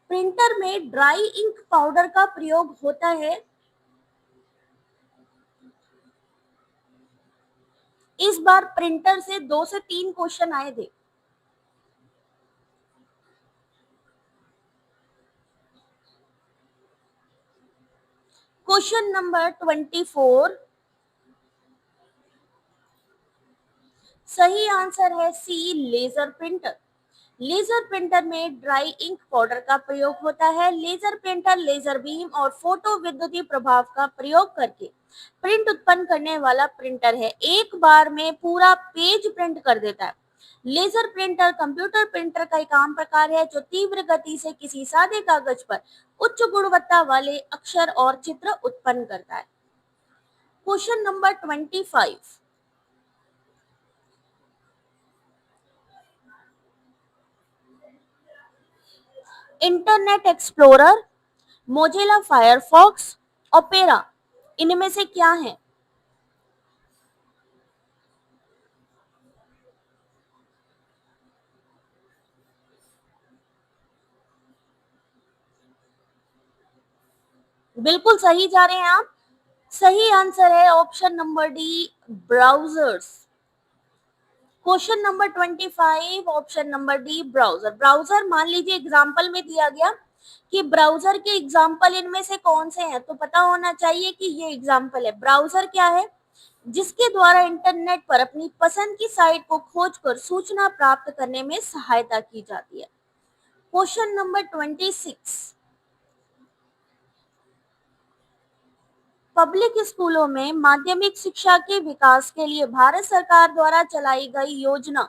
प्रिंटर में ड्राई इंक पाउडर का प्रयोग होता है। इस बार प्रिंटर से 2 से 3 क्वेश्चन आए थे। क्वेश्चन नंबर 24, सही आंसर है सी, लेजर प्रिंटर। लेजर प्रिंटर में ड्राई इंक पाउडर का प्रयोग होता है। लेजर प्रिंटर लेजर बीम और फोटो विद्युतीय प्रभाव का प्रयोग करके प्रिंट उत्पन्न करने वाला प्रिंटर है। एक बार में पूरा पेज प्रिंट कर देता है। लेजर प्रिंटर कंप्यूटर प्रिंटर का एक आम प्रकार है जो तीव्र गति से किसी सादे कागज पर उच्च गुणवत्ता वाले अक्षर और चित्र उत्पन्न करता है। Question number 25, internet explorer, Mozilla Firefox, opera, इनमें से क्या है? बिल्कुल सही जा रहे हैं आप। सही आंसर है option number D, browsers. Question number 25, option number D, browser. Browser मान लीजिए एग्जाम्पल में दिया गया कि ब्राउजर के एग्जाम्पल इनमें से कौन से हैं, तो पता होना चाहिए कि ये एग्जाम्पल है। ब्राउजर क्या है? जिसके द्वारा इंटरनेट पर अपनी पसंद की साइट को खोजकर सूचना प्राप्त करने में सहायता की जाती है। क्वेश्चन नंबर 26, पब्लिक स्कूलों में माध्यमिक शिक्षा के विकास के लिए भारत सरकार द्वारा चलाई गई योजना।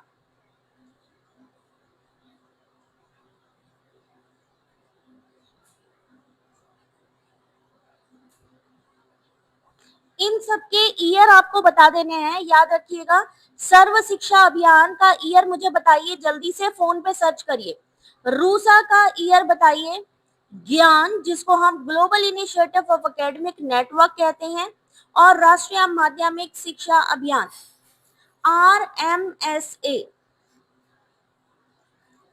इन सबके ईयर आपको बता देने हैं, याद रखिएगा। सर्व शिक्षा अभियान का ईयर मुझे बताइए, जल्दी से फोन पे सर्च करिए। रूसा का ईयर बताइए। ज्ञान, जिसको हम global initiative of academic network कहते हैं, और राष्ट्रीय माध्यमिक शिक्षा अभियान, RMSA,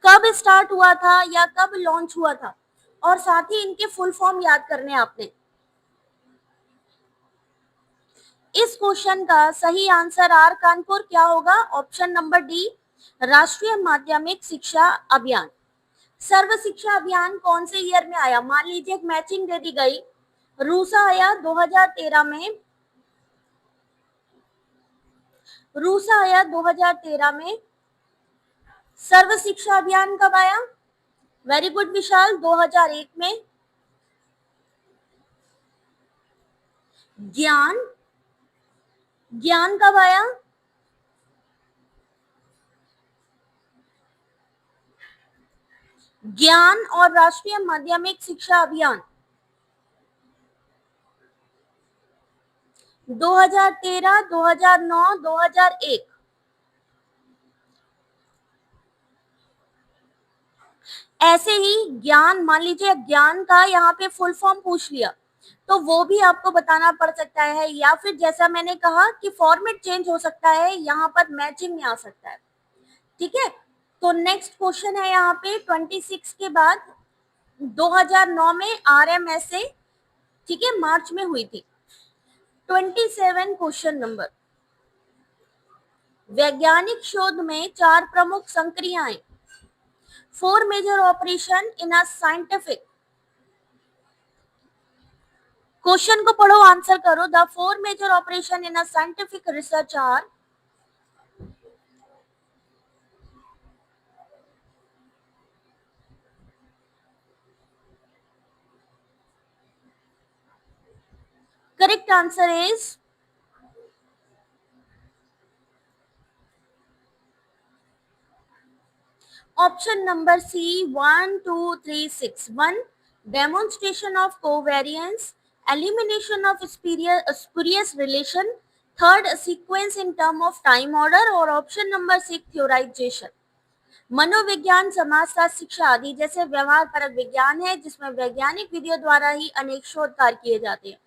कब स्टार्ट हुआ था या कब लॉन्च हुआ था, और साथ ही इनके फुल फॉर्म याद करने आपने। इस क्वेश्चन का सही आंसर आर कानपुर क्या होगा? ऑप्शन नंबर डी, राष्ट्रीय माध्यमिक शिक्षा अभियान। सर्व शिक्षा अभियान कौन से ईयर में आया? मान लीजिए एक मैचिंग दे दी गई, रूसा आया 2013 में, रूसा आया 2013 में। सर्व शिक्षा अभियान कब आया? वेरी गुड विशाल, 2001 में। ज्ञान, ज्ञान कब आया? ज्ञान और राष्ट्रीय माध्यमिक शिक्षा अभियान 2013, 2009, 2001। ऐसे ही ज्ञान, मान लीजिए ज्ञान का यहाँ पे फुल फॉर्म पूछ लिया तो वो भी आपको बताना पड़ सकता है, या फिर जैसा मैंने कहा कि फॉर्मेट चेंज हो सकता है, यहाँ पर मैचिंग में आ सकता है। ठीक है, तो नेक्स्ट क्वेश्चन है यहाँ पे 26 के बाद 2009 में RMSA, ठीक है, मार्च में हुई थी। 27 क्वेश्चन नंबर, वैज्ञानिक शोध में चार प्रमुख संक्रियाएं, four major operation in a scientific, question को पढ़ो आंसर करो। The four major operation in a scientific research are, correct answer is option number C, 1, 2, 3, 6। 1, demonstration of covariance, elimination of spurious relation, third, sequence in term of time order, और option number 6, theorization। मनोविज्ञान, समाजशास्त्र, शिक्षा आदि जैसे व्यवहार परक विज्ञान है जिसमें वैज्ञानिक विधियों द्वारा ही अनेक शोध कार्य किए जाते हैं।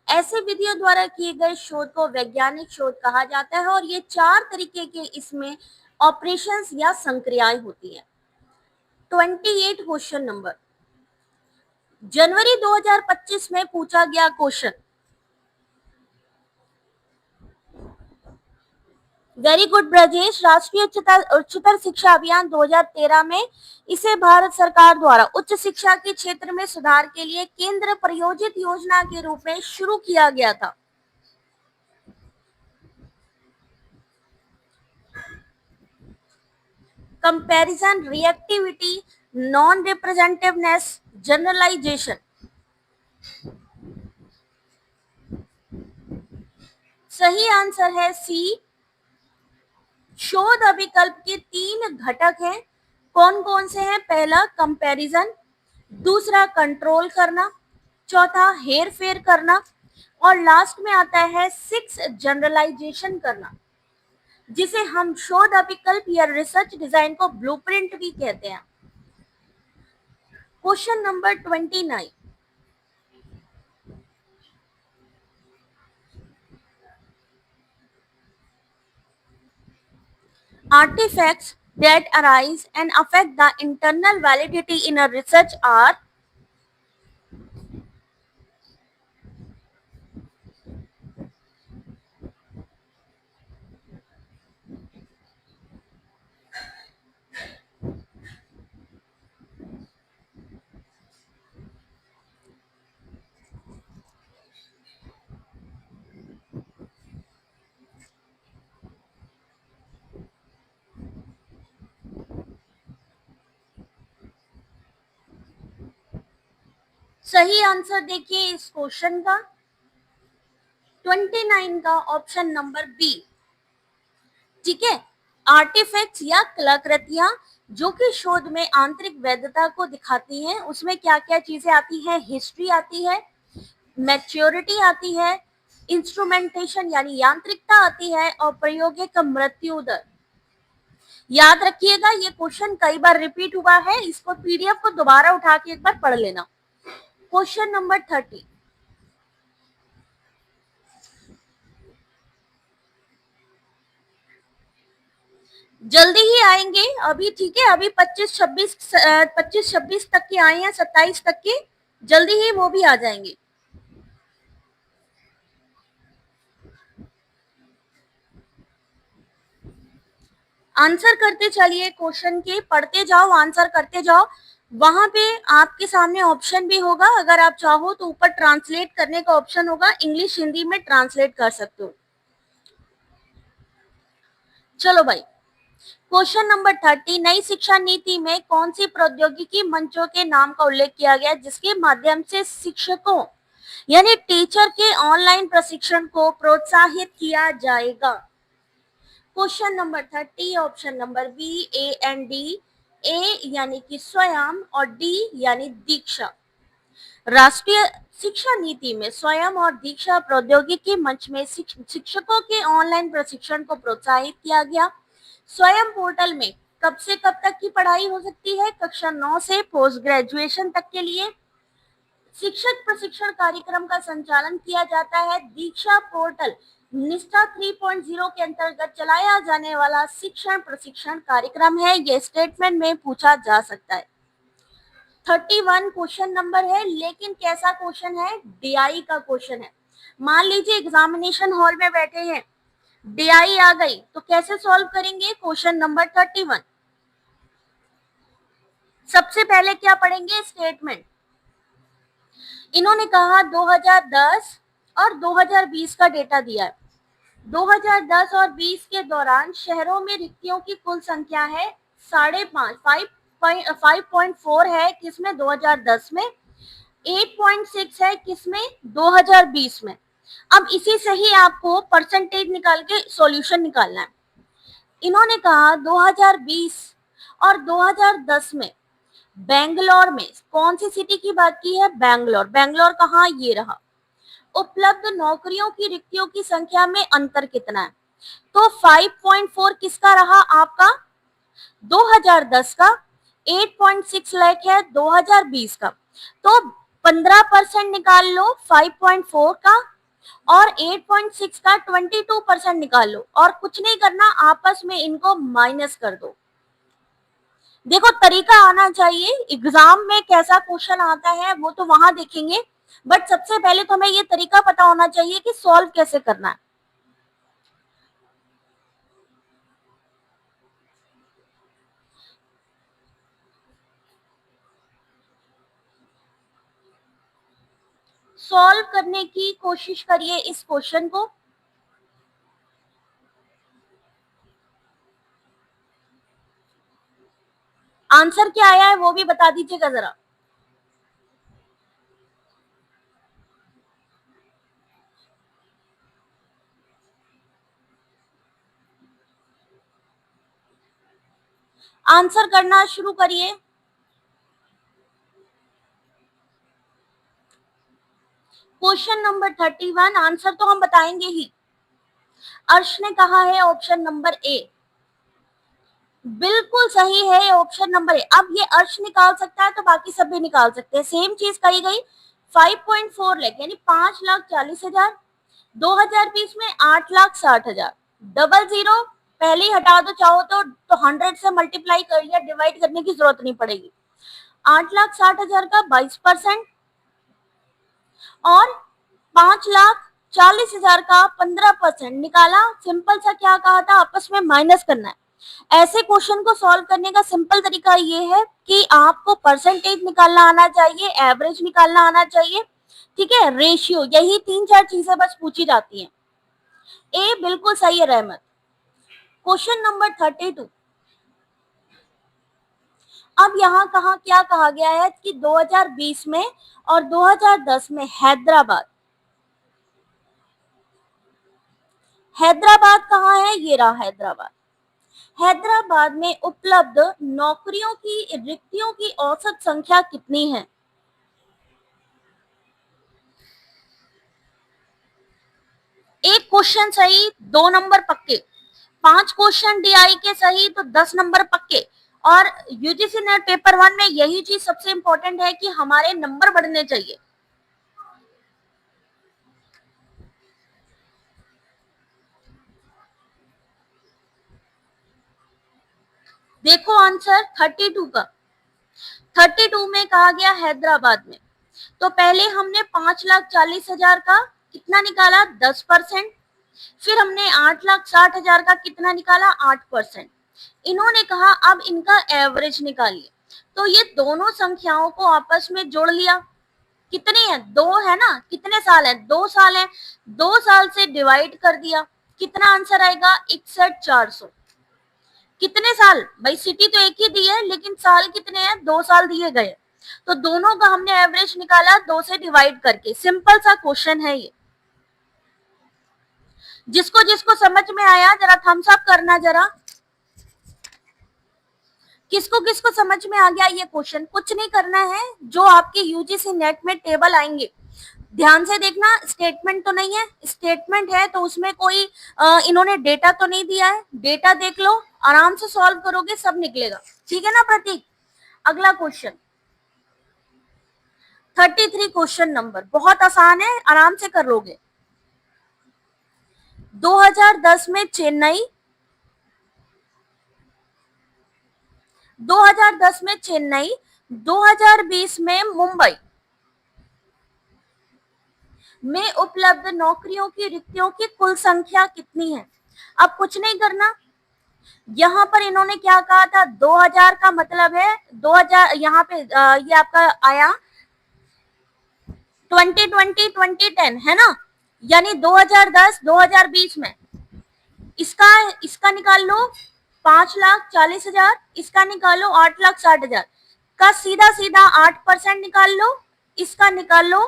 ऐसे विधियों द्वारा किए गए शोध को वैज्ञानिक शोध कहा जाता है, और ये चार तरीके के इसमें ऑपरेशंस या संक्रियाएं होती हैं। 28 क्वेश्चन नंबर, जनवरी 2025 में पूछा गया क्वेश्चन, वेरी गुड ब्रजेश। राष्ट्रीय उच्चतर शिक्षा अभियान 2013 में इसे भारत सरकार द्वारा उच्च शिक्षा के क्षेत्र में सुधार के लिए केंद्र प्रायोजित योजना के रूप में शुरू किया गया था। Comparison, reactivity, non representativeness, generalisation. सही आंसर है सी। शोध अभिकल्प के तीन घटक हैं, कौन कौन से हैं? पहला कंपैरिजन, दूसरा कंट्रोल करना, चौथा हेर फेर करना, और लास्ट में आता है 6 जनरलाइजेशन करना, जिसे हम शोध अभिकल्प या रिसर्च डिजाइन को ब्लूप्रिंट भी कहते हैं। Question number 29, artifacts that arise and affect the internal validity in a research are, सही आंसर देखिए इस क्वेश्चन का 29 का ऑप्शन नंबर बी। ठीक है, आर्टिफैक्ट्स या कलाकृतियां जो कि शोध में आंतरिक वैधता को दिखाती हैं, उसमें क्या क्या चीजें आती हैं? हिस्ट्री आती है, मैच्योरिटी आती है, इंस्ट्रूमेंटेशन यानी यांत्रिकता आती है, और प्रायोगिक मृत्यु दर। याद रखिएगा ये क्वेश्चन कई बार रिपीट हुआ है, इसको पीडीएफ को दोबारा उठा के एक बार पढ़ लेना। क्वेश्चन नंबर 30, जल्दी ही आएंगे अभी। ठीक है, अभी 25-26 तक के आए हैं, 27 तक के, जल्दी ही वो भी आ जाएंगे। आंसर करते चलिए, क्वेश्चन के पढ़ते जाओ, आंसर करते जाओ। वहां पे आपके सामने ऑप्शन भी होगा, अगर आप चाहो तो ऊपर ट्रांसलेट करने का ऑप्शन होगा, इंग्लिश हिंदी में ट्रांसलेट कर सकते हो। चलो भाई, क्वेश्चन नंबर 30, नई शिक्षा नीति में कौन सी प्रौद्योगिकी मंचों के नाम का उल्लेख किया गया जिसके माध्यम से शिक्षकों यानी टीचर के ऑनलाइन प्रशिक्षण को प्रोत्साहित किया जाएगा? Question number 30, option number B, A and D. A यानी कि स्वयं और डी यानी दीक्षा। राष्ट्रीय शिक्षा नीति में स्वयं और दीक्षा प्रौद्योगिकी मंच में शिक्षकों के ऑनलाइन प्रशिक्षण को प्रोत्साहित किया गया। स्वयं पोर्टल में कब से कब तक की पढ़ाई हो सकती है? कक्षा 9 से पोस्ट ग्रेजुएशन तक के लिए शिक्षक प्रशिक्षण कार्यक्रम का संचालन किया जाता है। दीक्षा पोर्टल निष्ठा 3.0 के अंतर्गत चलाया जाने वाला शिक्षण प्रशिक्षण कार्यक्रम है। ये स्टेटमेंट में पूछा जा सकता है। 31 क्वेश्चन नंबर है, लेकिन कैसा क्वेश्चन है? डीआई का क्वेश्चन है। मान लीजिए एग्जामिनेशन हॉल में बैठे हैं, डीआई आ गई तो कैसे सॉल्व करेंगे? Question number 31। सबसे पहले क्या पढ़ेंगे? स्टेटमेंट। इन्होंने कहा 2010 और 2020 का डेटा दिया है। 2010 और 20 के दौरान शहरों में रिक्तियों की कुल संख्या है 5.4 है किसमें? 2010 में। 8.6 है किसमें? 2020 में। अब इसी से ही आपको परसेंटेज निकाल के सॉल्यूशन निकालना है। इन्होंने कहा 2020 और 2010 में बेंगलोर में कौन सी सिटी की बात की है? बेंगलोर। बेंगलोर कहाँ? ये रहा। उपलब्ध नौकरियों की रिक्तियों की संख्या में अंतर कितना है? तो 5.4 किसका रहा? आपका 2010 का। 8.6 लाख है 2020 का। तो 15% निकाल लो 5.4 का और 8.6 का 22% निकाल लो और कुछ नहीं करना, आपस में इनको माइनस कर दो। देखो तरीका आना चाहिए, एग्जाम में कैसा क्वेश्चन आता है वो तो वहां देखेंगे, बट सबसे पहले तो हमें ये तरीका पता होना चाहिए कि सॉल्व कैसे करना है। सॉल्व करने की कोशिश करिए इस क्वेश्चन को। आंसर क्या आया है वो भी बता दीजिएगा जरा। आंसर करना शुरू करिए। क्वेश्चन नंबर 31 आंसर तो हम बताएंगे ही। अर्श ने कहा है ऑप्शन नंबर ए। बिल्कुल सही है ऑप्शन नंबर ए। अब ये अर्श निकाल सकता है तो बाकी सब भी निकाल सकते हैं। सेम चीज कही गई। 5.4 लाख यानी 5,40,000। 2020 में 8,60,000। डबल जीरो पहले ही हटा दो, चाहो तो 100 से मल्टीप्लाई कर लिया, डिवाइड करने की जरूरत नहीं पड़ेगी। 8,60,000 का 22% और 5,40,000 का 15% निकाला। सिंपल सा क्या कहा था? आपस में माइनस करना है। ऐसे क्वेश्चन को सॉल्व करने का सिंपल तरीका ये है कि आपको परसेंटेज निकालना आना चाहिए, एवरेज निकालना आना चाहिए, ठीक है, रेशियो, यही 3-4 चीजें बस पूछी जाती हैं। ए बिल्कुल सही है रहमत। Question number 32। अब यहाँ कहा क्या कहा गया है कि 2020 में और 2010 में हैदराबाद, हैदराबाद कहाँ है? ये रहा हैदराबाद। हैदराबाद में उपलब्ध नौकरियों की रिक्तियों की औसत संख्या कितनी है? एक क्वेश्चन सही 2 नंबर पक्के, 5 क्वेश्चन डीआई के सही तो 10 नंबर पक्के। और यूजीसी नेट पेपर 1 में यही चीज सबसे इंपॉर्टेंट है कि हमारे नंबर बढ़ने चाहिए। देखो आंसर 32 का। 32 में कहा गया हैदराबाद में, तो पहले हमने 5,40,000 का कितना निकाला? 10%। फिर हमने 8,60,000 का कितना निकाला? 8%। इन्होंने कहा अब इनका एवरेज निकालिए, तो ये दोनों संख्याओं को आपस में जोड़ लिया। कितनी है? 2 है ना। कितने साल है? 2 साल है। 2 साल से डिवाइड कर दिया, कितना आंसर आएगा? 61,400। कितने साल? भाई सिटी तो एक ही दी है लेकिन साल कितने हैं? 2 साल दिए गए, तो दोनों का हमने एवरेज निकाला 2 से डिवाइड करके। सिंपल सा क्वेश्चन है ये। जिसको जिसको समझ में आया जरा थम्स अप करना जरा। किसको किसको समझ में आ गया ये क्वेश्चन? कुछ नहीं करना है, जो आपके यूजीसी नेट में टेबल आएंगे ध्यान से देखना। स्टेटमेंट तो नहीं है, स्टेटमेंट है तो उसमें कोई इन्होंने डेटा तो नहीं दिया है, डेटा देख लो, आराम से सॉल्व करोगे, सब निकलेगा। ठीक है ना प्रतीक? अगला क्वेश्चन 33 क्वेश्चन नंबर, बहुत आसान है, आराम से कर लोगे। 2010 में चेन्नई, 2010 में चेन्नई, 2020 में मुंबई में उपलब्ध नौकरियों की रिक्तियों की कुल संख्या कितनी है? अब कुछ नहीं करना, यहाँ पर इन्होंने क्या कहा था, 2000 का मतलब है 2000, यहाँ पे ये आपका आया 2020 2010 है ना, यानी 2010 2020 में इसका इसका निकाल लो 5,40,000, इसका निकालो 8,60,000 का, सीधा सीधा 8% निकाल लो, इसका निकाल लो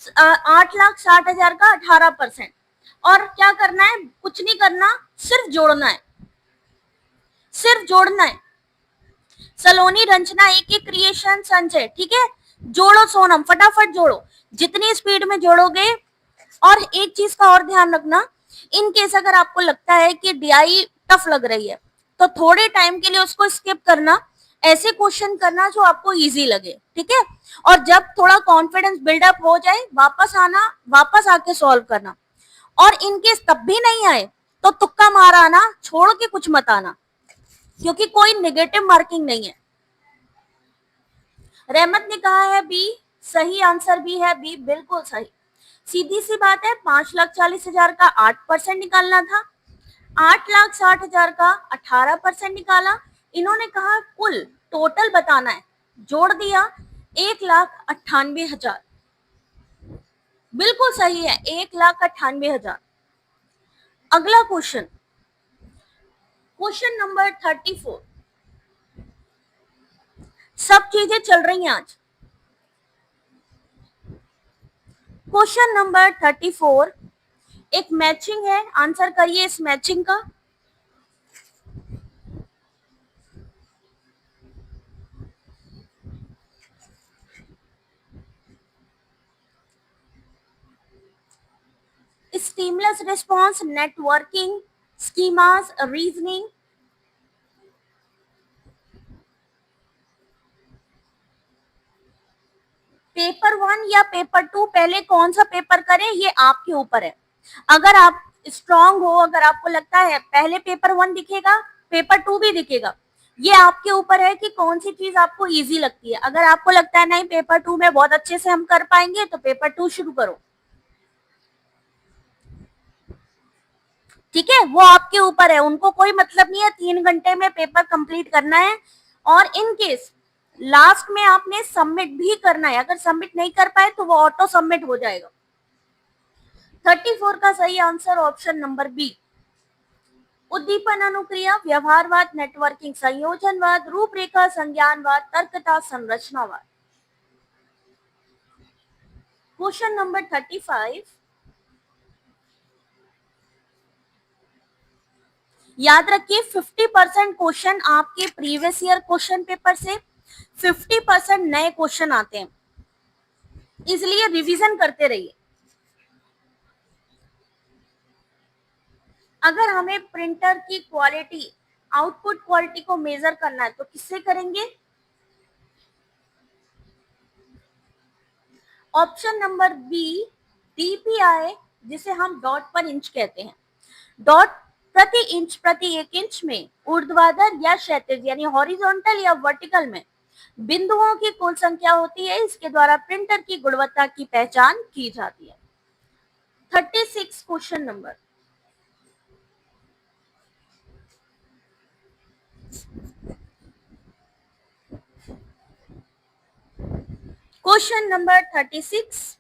8,60,000 का 18%। और क्या करना है? कुछ नहीं करना, सिर्फ जोड़ना है, सिर्फ जोड़ना है। सलोनी, रंजना, एक एक क्रिएशन, संजय, ठीक है। जोड़ो सोनम, फटाफट जोड़ो, जितनी स्पीड में जोड़ोगे। और एक चीज का और ध्यान रखना, इन केस अगर आपको लगता है कि डीआई टफ लग रही है तो थोड़े टाइम के लिए उसको स्किप करना, ऐसे क्वेश्चन करना जो आपको इजी लगे, ठीक है। और जब थोड़ा कॉन्फिडेंस बिल्डअप हो जाए वापस आना, वापस आके सॉल्व करना। और इनकेस तब भी नहीं आए तो तुक्का मार आना, छोड़ के कुछ मत आना, क्योंकि कोई नेगेटिव मार्किंग नहीं है। रहमत ने कहा है बी, सही आंसर भी है बी, बिल्कुल सही। सीधी सी बात है, 5,40,000 का 8% निकालना था, 8,60,000 का 18% निकाला। इन्होंने कहा कुल टोटल बताना है, जोड़ दिया 1,98,000, बिल्कुल सही है, 1,98,000। अगला क्वेश्चन, क्वेश्चन नंबर 34, सब चीजें चल रही हैं आज। क्वेश्चन नंबर 34 एक मैचिंग है, आंसर करिए इस मैचिंग का। Stimulus response, networking, schemas, reasoning. Paper 1 या पेपर 2, पहले कौन सा पेपर करें ये आपके ऊपर है। अगर आप स्ट्रांग हो, अगर आपको लगता है पहले पेपर 1 दिखेगा, पेपर 2 भी दिखेगा, ये आपके ऊपर है कि कौन सी चीज आपको इजी लगती है। अगर आपको लगता है नहीं पेपर 2 में बहुत अच्छे से हम कर पाएंगे तो पेपर 2 शुरू करो, ठीक है। वो आपके ऊपर है, उनको कोई मतलब नहीं है 3 घंटे में पेपर कंप्लीट करना है। और इन केस लास्ट में आपने सबमिट भी करना है, अगर सबमिट नहीं कर पाए तो वो ऑटो सबमिट हो जाएगा। 34 का सही आंसर ऑप्शन नंबर बी, उद्दीपन, अनुक्रिया, व्यवहारवाद, नेटवर्किंग, संयोजनवाद, रूपरेखा, संज्ञानवाद, तर्कता, संरचनावाद। क्वेश्चन नंबर 35, याद रखिए 50% क्वेश्चन आपके प्रीवियस ईयर क्वेश्चन पेपर से, 50% नए क्वेश्चन आते हैं, इसलिए रिवीजन करते रहिए। अगर हमें प्रिंटर की क्वालिटी, आउटपुट क्वालिटी को मेजर करना है तो किससे करेंगे? ऑप्शन नंबर बी, डीपीआई, जिसे हम डॉट पर इंच कहते हैं। डॉट प्रति इंच, प्रति 1 इंच में ऊर्ध्वाधर या क्षैतिज यानी हॉरिजॉन्टल या वर्टिकल में बिंदुओं की कुल संख्या होती है, इसके द्वारा प्रिंटर की गुणवत्ता की पहचान की जाती है। 36 क्वेश्चन नंबर, क्वेश्चन नंबर 36,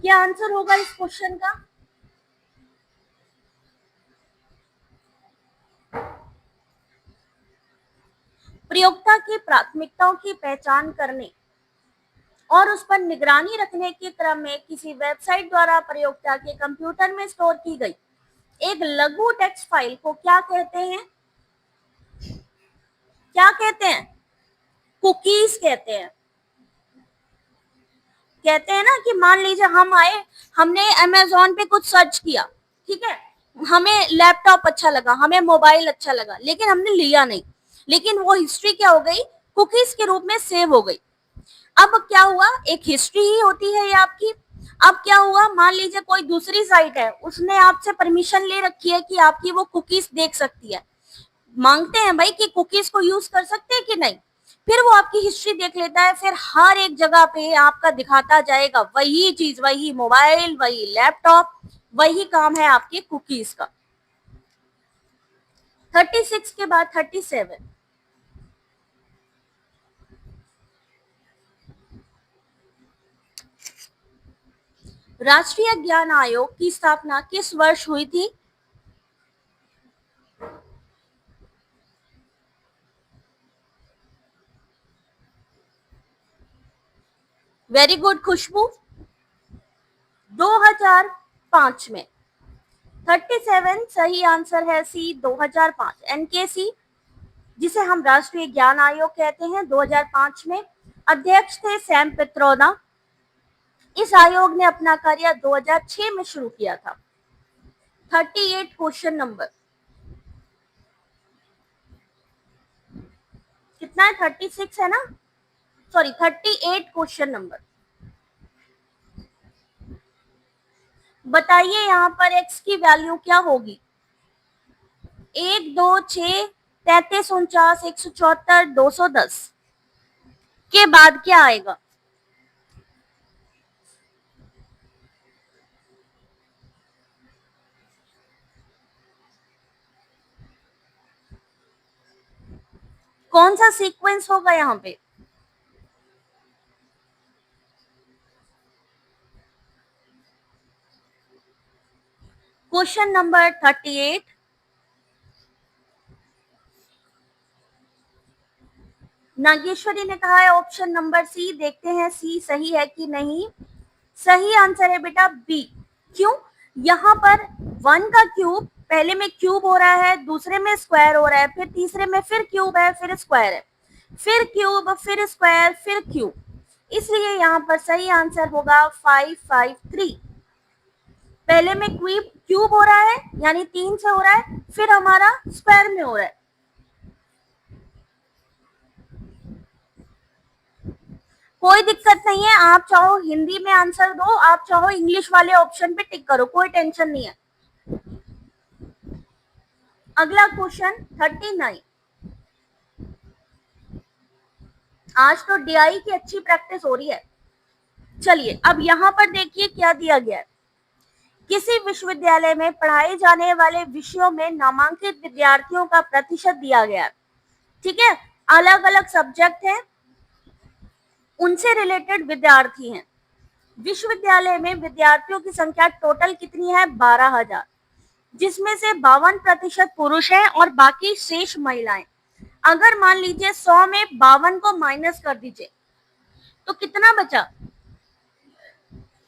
क्या आंसर होगा इस क्वेश्चन का? प्रयोक्ता की प्राथमिकताओं की पहचान करने और उस पर निगरानी रखने के क्रम में किसी वेबसाइट द्वारा प्रयोक्ता के कंप्यूटर में स्टोर की गई एक लघु टेक्स्ट फाइल को क्या कहते हैं? क्या कहते हैं? कुकीज कहते हैं। कहते हैं ना कि मान लीजिए हम आए, हमने अमेज़न पे कुछ सर्च किया, ठीक है, हमें लैपटॉप अच्छा लगा, हमें मोबाइल अच्छा लगा, लेकिन हमने लिया नहीं, लेकिन वो हिस्ट्री क्या हो गई? कुकीज के रूप में सेव हो गई। अब क्या हुआ? एक हिस्ट्री ही होती है ये आपकी। अब क्या हुआ? मान लीजिए कोई दूसरी साइट है, उसने आपसे परमिशन ले रखी है कि आपकी वो कुकीज देख सकती है, मांगते हैं भाई कि कुकीज को यूज कर सकते हैं कि नहीं, फिर वो आपकी हिस्ट्री देख लेता है, फिर हर एक जगह पे आपका दिखाता जाएगा वही चीज, वही मोबाइल, वही लैपटॉप, वही काम है आपके कुकीज का। 36 के बाद 37, राष्ट्रीय ज्ञान आयोग की स्थापना किस वर्ष हुई थी? वेरी गुड खुशबू, 2005 में। 37 सही आंसर है सी, 2005। एनकेसी, जिसे हम राष्ट्रीय ज्ञान आयोग कहते हैं, 2005 में अध्यक्ष थे सैम पित्रोदा। इस आयोग ने अपना कार्य 2006 में शुरू किया था। 38 क्वेश्चन नंबर कितना है? 36 है ना, सॉरी 38 क्वेश्चन नंबर। बताइए यहाँ पर x की वैल्यू क्या होगी? 1, 2, 6, 33, 49, 174, 210 के बाद क्या आएगा? कौन सा सीक्वेंस होगा यहाँ पे? क्वेश्चन नंबर 38, नागेश्वरी ने कहा है ऑप्शन नंबर सी। देखते हैं सी सही है कि नहीं। सही आंसर है बेटा बी। क्यों? यहाँ पर 1 का क्यूब, पहले में क्यूब हो रहा है, दूसरे में स्क्वायर हो रहा है, फिर तीसरे में फिर क्यूब है, फिर स्क्वायर है, फिर क्यूब, फिर स्क्वायर, फिर क्यूब, इसलिए यहाँ पर सही आंसर होगा 553। पहले में क्यूब हो रहा है यानी 3 से हो रहा है, फिर हमारा स्क्वायर में हो रहा है। कोई दिक्कत नहीं है, आप चाहो हिंदी में आंसर दो, आप चाहो इंग्लिश वाले ऑप्शन पे टिक करो, कोई टेंशन नहीं है। अगला क्वेश्चन 39। आज तो डीआई की अच्छी प्रैक्टिस हो रही है। चलिए अब यहाँ पर देखिए क्या दिया गया है। किसी विश्वविद्यालय में पढ़ाए जाने वाले विषयों में नामांकित विद्यार्थियों का प्रतिशत दिया गया है, ठीक है, अलग अलग सब्जेक्ट हैं, उनसे रिलेटेड विद्यार्थी हैं। विश्वविद्यालय में विद्यार्थियों की संख्या टोटल कितनी है? 12,000, जिसमें से 52% पुरुष हैं और बाकी शेष महिलाएं। अगर मान लीजिए 100 में 52 को माइनस कर दीजिए तो कितना बचा?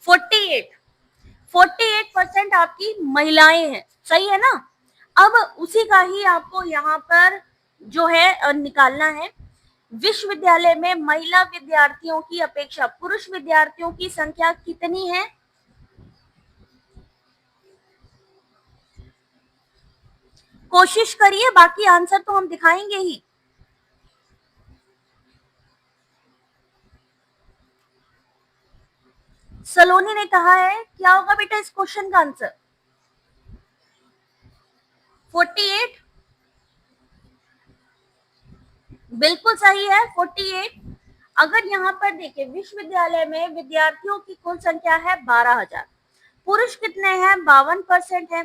48। 48% आपकी महिलाएं हैं, सही है ना। अब उसी का ही आपको यहाँ पर जो है निकालना है। विश्वविद्यालय में महिला विद्यार्थियों की अपेक्षा पुरुष विद्यार्थियों की संख्या कितनी है? कोशिश करिए, बाकी आंसर तो हम दिखाएंगे ही। सलोनी ने कहा है क्या होगा बेटा इस क्वेश्चन का आंसर? 48, बिल्कुल सही है 48। अगर यहाँ पर देखें विश्वविद्यालय में विद्यार्थियों की कुल संख्या है 12,000, पुरुष कितने हैं? 52% है,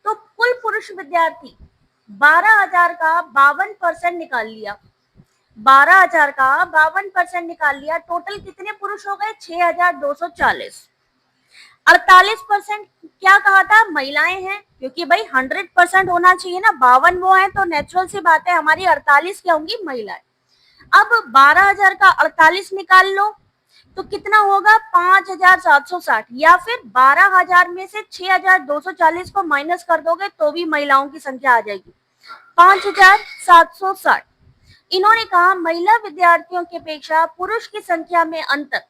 तो कुल पुरुष विद्यार्थी 12,000 का 52% निकाल लिया, 12,000 का 52% निकाल लिया, टोटल कितने पुरुष हो गए? 6,240। 48% क्या कहा था? महिलाएं हैं, क्योंकि भाई 100% होना चाहिए ना, 52 वो है तो नेचुरल सी बात है हमारी 48 क्या होंगी? महिलाएं। अब 12,000 का 48 निकाल लो, तो कितना होगा 5,760, या फिर 12,000 में से 6,240 को माइनस कर दोगे तो भी महिलाओं की संख्या आ जाएगी 5,760। इन्होंने कहा महिला विद्यार्थियों की अपेक्षा पुरुष की संख्या में अंतर,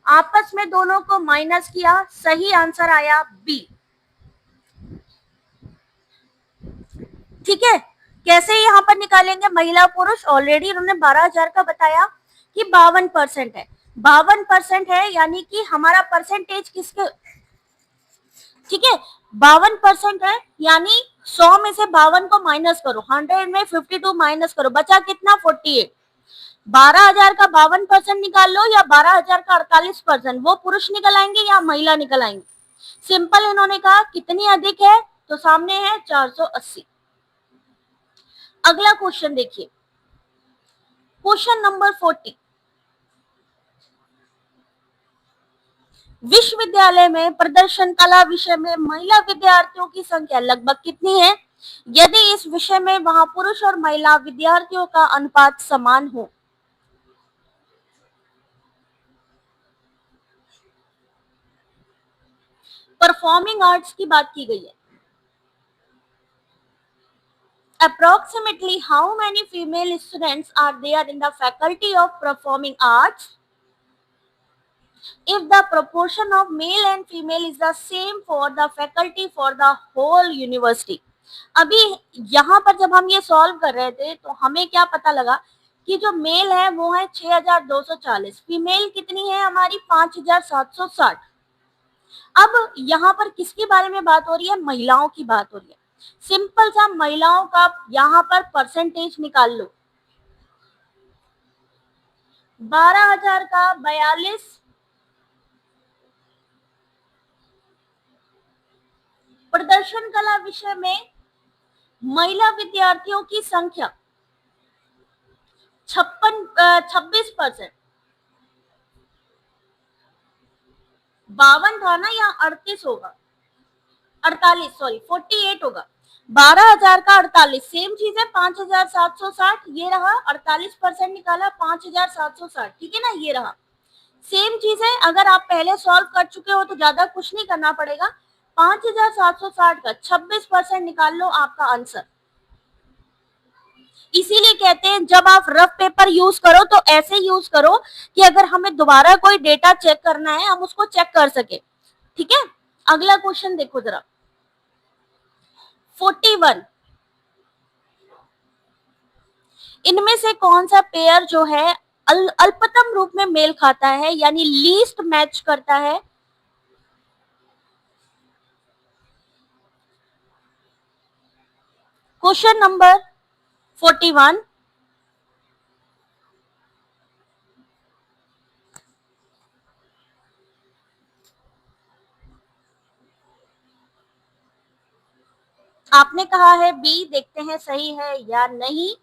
आपस में दोनों को माइनस किया, सही आंसर आया बी। ठीक है, कैसे यहाँ पर निकालेंगे महिला पुरुष, ऑलरेडी उन्होंने 12,000 का बताया कि 52% है, 52% है, यानी कि हमारा परसेंटेज किसके, ठीक है 52% है, यानी 100 में से 52 को माइनस करो, 100 में 52 माइनस करो, बचा कितना 48। 12,000 का 52% निकाल लो या 12,000 का 48%, वो पुरुष निकल आएंगे या महिला निकल आएंगे। सिंपल, इन्होंने कहा कितनी अधिक है, तो सामने है 480। अगला क्वेश्चन देखिए, क्वेश्चन नंबर 40। विश्वविद्यालय में प्रदर्शन कला विषय में महिला विद्यार्थियों की संख्या लगभग कितनी है, यदि इस विषय में वहां पुरुष और महिला विद्यार्थियों का अनुपात समान हो। परफॉर्मिंग आर्ट्स की बात की गई है। Approximately how many female students are there in the faculty of performing arts? If the proportion of male and female is the same for the faculty for the whole university. अभी यहाँ पर जब हम ये सॉल्व कर रहे थे तो हमें क्या पता लगा कि जो मेल है वो है 6,240, फीमेल कितनी है हमारी 5,760। अब यहाँ पर किसके बारे में बात हो रही है, महिलाओं की बात हो रही है। सिंपल सा महिलाओं का यहाँ पर परसेंटेज निकाल लो, 12,000 का 42, प्रदर्शन कला विषय में महिला विद्यार्थियों की संख्या 26%, 52 था ना, या 38 होगा, 48 सॉरी 48 होगा, 12,000 का 48, सेम चीज है 5,760, ये रहा 48% निकाला 5,760, ठीक है ना, ये रहा सेम चीज है। अगर आप पहले सॉल्व कर चुके हो तो ज्यादा कुछ नहीं करना पड़ेगा, 5,760 का 26% निकाल लो, आपका आंसर। इसीलिए कहते हैं जब आप रफ पेपर यूज करो तो ऐसे यूज करो कि अगर हमें दोबारा कोई डेटा चेक करना है हम उसको चेक कर सके, ठीक है। अगला क्वेश्चन देखो जरा, 41। इनमें से कौन सा पेयर जो है अल्पतम रूप में मेल खाता है, यानी लीस्ट मैच करता है। क्वेश्चन नंबर 41, आपने कहा है बी, देखते हैं सही है या नहीं।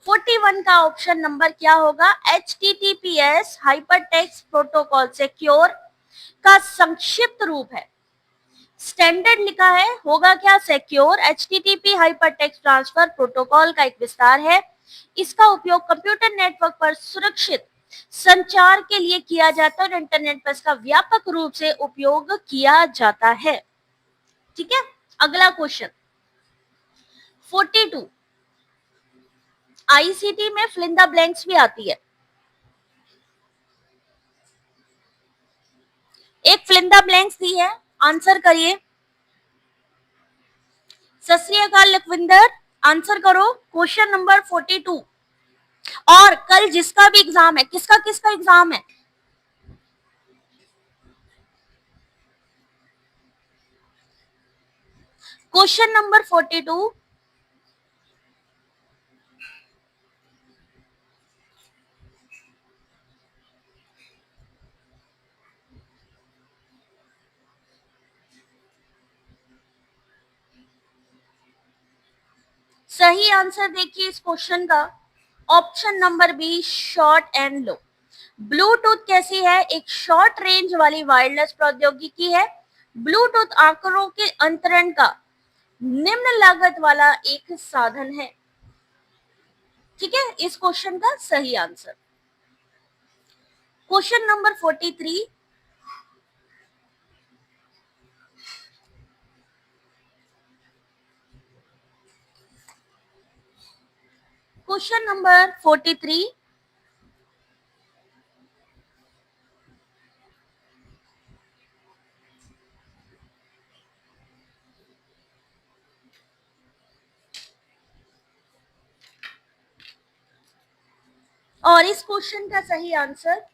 41 का ऑप्शन नंबर क्या होगा, HTTPS हाइपरटेक्स्ट प्रोटोकॉल सिक्योर का संक्षिप्त रूप है। स्टैंडर्ड लिखा है, होगा क्या secure, HTTP hypertext transfer protocol का एक विस्तार है। इसका उपयोग कंप्यूटर नेटवर्क पर सुरक्षित संचार के लिए किया जाता है और इंटरनेट पर इसका व्यापक रूप से उपयोग किया जाता है, ठीक है। अगला क्वेश्चन 42, आईसीटी में फिल इन द ब्लैंक्स भी आती है। एक फिल इन द ब्लैंक्स दी है, आंसर करिए। सत श्री अकाल लखविंदर, आंसर करो क्वेश्चन नंबर 42। और कल जिसका भी एग्जाम है, किसका किसका एग्जाम है, क्वेश्चन नंबर 42। सही आंसर देखिए इस क्वेश्चन का, option number B, short and low. Bluetooth कैसी है, एक शॉर्ट रेंज वाली वायरलेस प्रौद्योगिकी है। ब्लूटूथ आंकड़ों के अंतरण का निम्न लागत वाला एक साधन है, ठीक है। इस क्वेश्चन का सही answer question number 43, question number 43, और इस क्वेश्चन का सही आंसर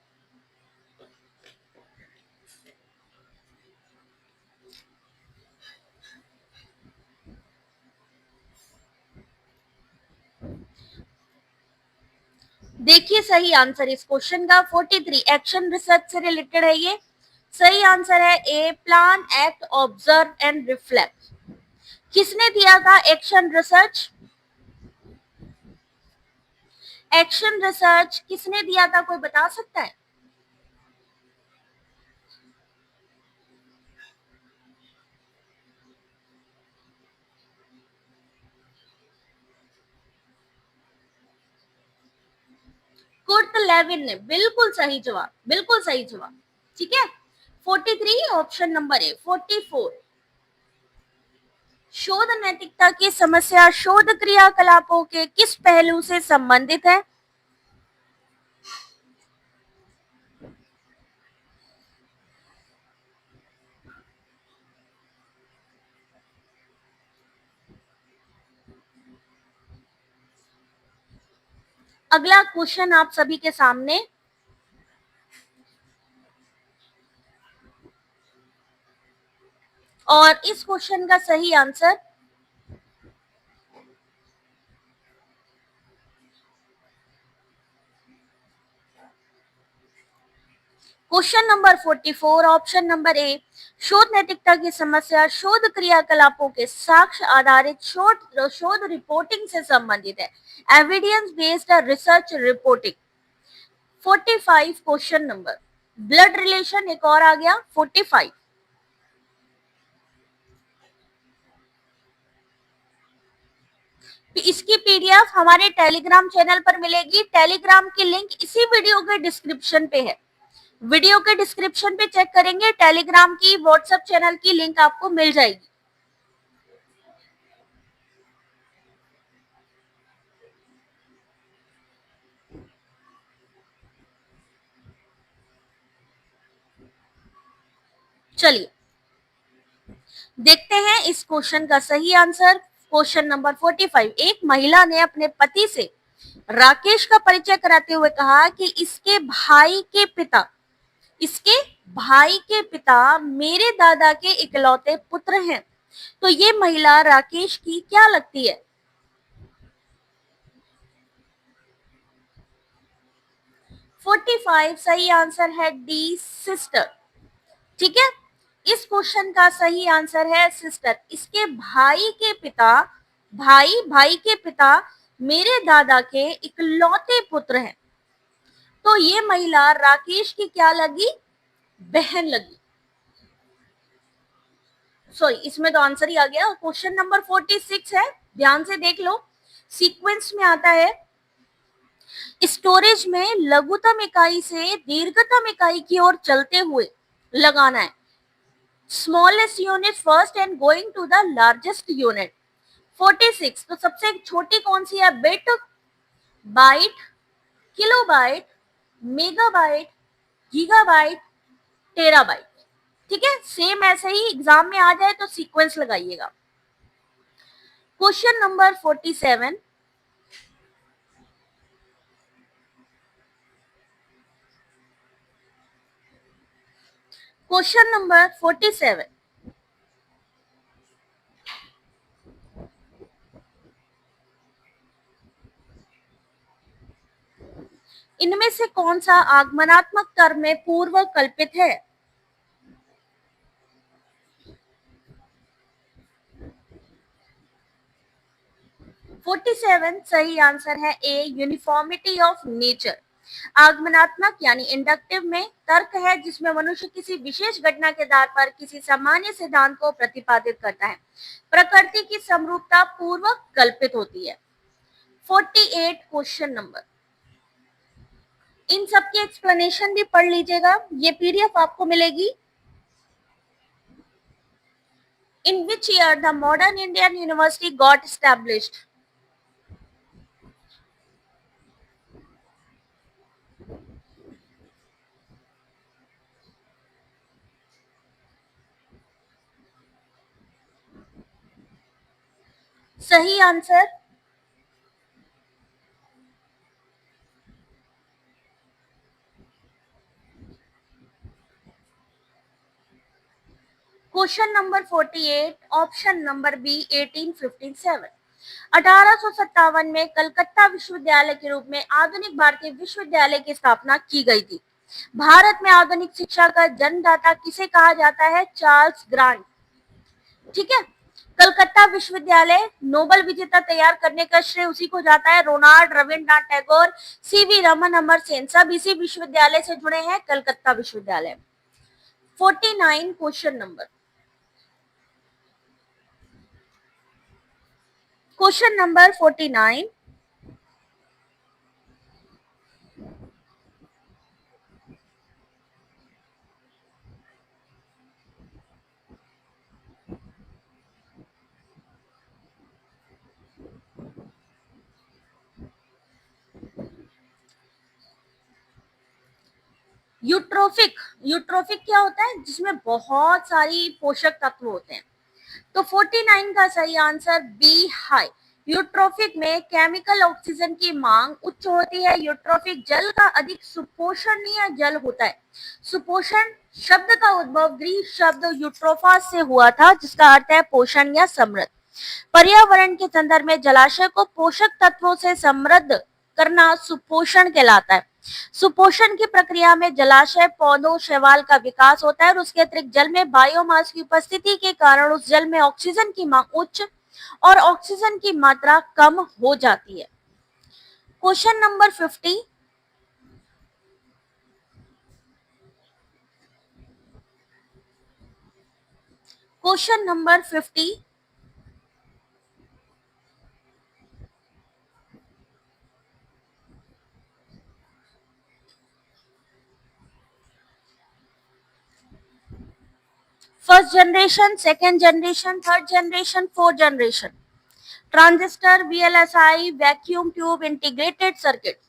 देखिए, सही आंसर इस क्वेश्चन का 43 एक्शन रिसर्च से रिलेटेड है ये। सही आंसर है A, plan, act, observe and reflect. किसने दिया था एक्शन रिसर्च? एक्शन रिसर्च किसने दिया था, कोई बता सकता है? कुर्ट लेविन ने, बिल्कुल सही जवाब, बिल्कुल सही जवाब। ठीक है, 43 ऑप्शन नंबर ए। 44, शोध नैतिकता की समस्या शोध क्रियाकलापों के किस पहलू से संबंधित है? अगला क्वेश्चन आप सभी के सामने, और इस क्वेश्चन का सही answer question number 44 option number ए, शोध नैतिकता की समस्या शोध क्रियाकलापों के साक्ष्य आधारित शोध शोध रिपोर्टिंग से संबंधित है। Evidence based research reporting. 45 question number, blood relation एक और आ गया 45। इसकी पीडीएफ हमारे टेलीग्राम चैनल पर मिलेगी। टेलीग्राम की लिंक इसी वीडियो के डिस्क्रिप्शन पे है। वीडियो के डिस्क्रिप्शन पे चेक करेंगे, टेलीग्राम की व्हाट्सएप चैनल की लिंक आपको मिल जाएगी। चलिए देखते हैं इस क्वेश्चन का सही आंसर। क्वेश्चन नंबर 45, एक महिला ने अपने पति से राकेश का परिचय कराते हुए कहा कि इसके भाई के पिता मेरे दादा के इकलौते पुत्र हैं। तो ये महिला राकेश की क्या लगती है? 45 सही आंसर है डी, सिस्टर। ठीक है, इस क्वेश्चन का सही आंसर है सिस्टर। इसके भाई के पिता मेरे दादा के इकलौते पुत्र हैं। तो ये महिला राकेश की क्या लगी? बहन लगी। सॉरी, इसमें तो आंसर ही आ गया। क्वेश्चन नंबर 46 है, ध्यान से देख लो, सीक्वेंस में आता है। स्टोरेज में लघुतम इकाई से दीर्घतम इकाई की ओर चलते हुए लगाना है। Smallest unit first and going to the largest unit. 46, तो सबसे छोटी कौन सी है? Bit, byte, kilobyte, megabyte, gigabyte, terabyte. ठीक है, सेम ऐसे ही एग्जाम में आ जाए तो सीक्वेंस लगाइएगा। क्वेश्चन नंबर 47, क्वेश्चन नंबर 47, इनमें से कौन सा आगमनात्मक कर्म में पूर्व कल्पित है? 47 सही आंसर है ए, यूनिफॉर्मिटी ऑफ नेचर। आगमनात्मक यानी इंडक्टिव में तर्क है जिसमें मनुष्य किसी विशेष घटना के आधार पर किसी सामान्य सिद्धांत को प्रतिपादित करता है। प्रकृति की समरूपता पूर्व कल्पित होती है। 48 क्वेश्चन नंबर, इन सब की एक्सप्लेनेशन भी पढ़ लीजिएगा, ये पीडीएफ आपको मिलेगी। In which year the modern Indian university got established? सही answer question number 48, option number B 1857। 1857 में कलकत्ता विश्वविद्यालय के रूप में आधुनिक भारतीय विश्वविद्यालय की स्थापना की गई थी। भारत में आधुनिक शिक्षा का जन्मदाता किसे कहा जाता है? Charles grant. ठीक है। कलकत्ता विश्वविद्यालय नोबेल विजेता तैयार करने का श्रेय उसी को जाता है, रोनाल्ड, रविन्द्रनाथ टैगोर, सीवी रमन, अमर सेन, सब इसी विश्वविद्यालय से जुड़े हैं, कलकत्ता विश्वविद्यालय। 49 question number, question number 49। Eutrophic, eutrophic क्या होता है? जिसमें बहुत सारी पोषक तत्व होते हैं। तो 49 का सही आंसर बी हाई। यूट्रोफिक में केमिकल ऑक्सीजन की मांग उच्च होती है। यूट्रोफिक जल का अधिक सुपोषणीय जल होता है। सुपोषण शब्द का उद्भव ग्रीक शब्द यूट्रोफास से हुआ था, जिसका अर्थ है पोषण या समृद्ध। पर्यावरण के संदर्भ में जलाशय को पोषक तत्वों से समृद्ध करना सुपोषण कहलाता है। सुपोषण की प्रक्रिया में जलाशय, पौधों, शैवाल का विकास होता है और उसके अतिरिक्त जल में बायोमास की उपस्थिति के कारण उस जल में ऑक्सीजन की मांग उच्च और ऑक्सीजन की मात्रा कम हो जाती है। Question number 50। Question number 50। First generation, second generation, third generation, fourth generation. Transistor, VLSI, vacuum tube, integrated circuit.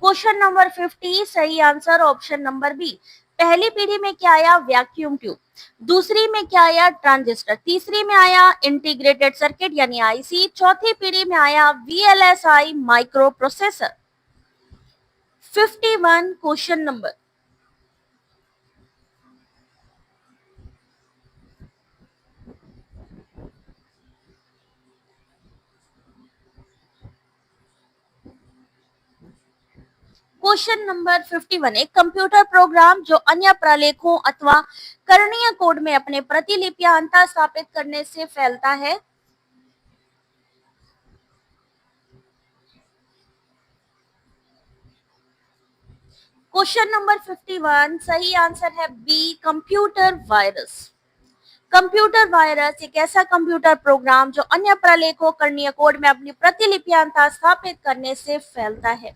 Question number 50, सही आंसर ऑप्शन नंबर बी। पहली पीढ़ी में क्या आया? Vacuum tube. दूसरी में क्या आया? ट्रांजिस्टर। तीसरी में आया इंटीग्रेटेड सर्किट यानी आईसी। चौथी पीढ़ी में आया VLSI micro processor. 51 question number, question number 51। एक कंप्यूटर प्रोग्राम जो अन्य प्रलेखों अथवा करणीय कोड में अपने प्रतिलिपियां अंतः स्थापित करने से फैलता है। क्वेश्चन नंबर 51, सही आंसर है B, computer virus. Computer virus एक ऐसा कंप्यूटर प्रोग्राम जो अन्य प्रलेखों, करणीय कोड में अपनी प्रतिलिपियां स्थापित करने से फैलता है।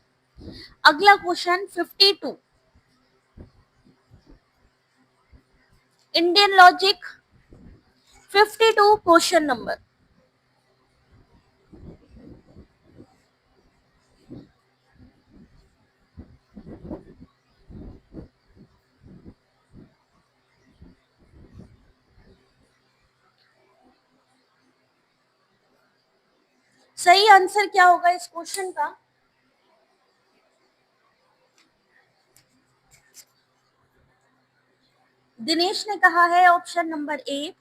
अगला question 52, Indian logic. 52 question number, सही आंसर क्या होगा इस क्वेश्चन का? दिनेश ने कहा है ऑप्शन नंबर ए।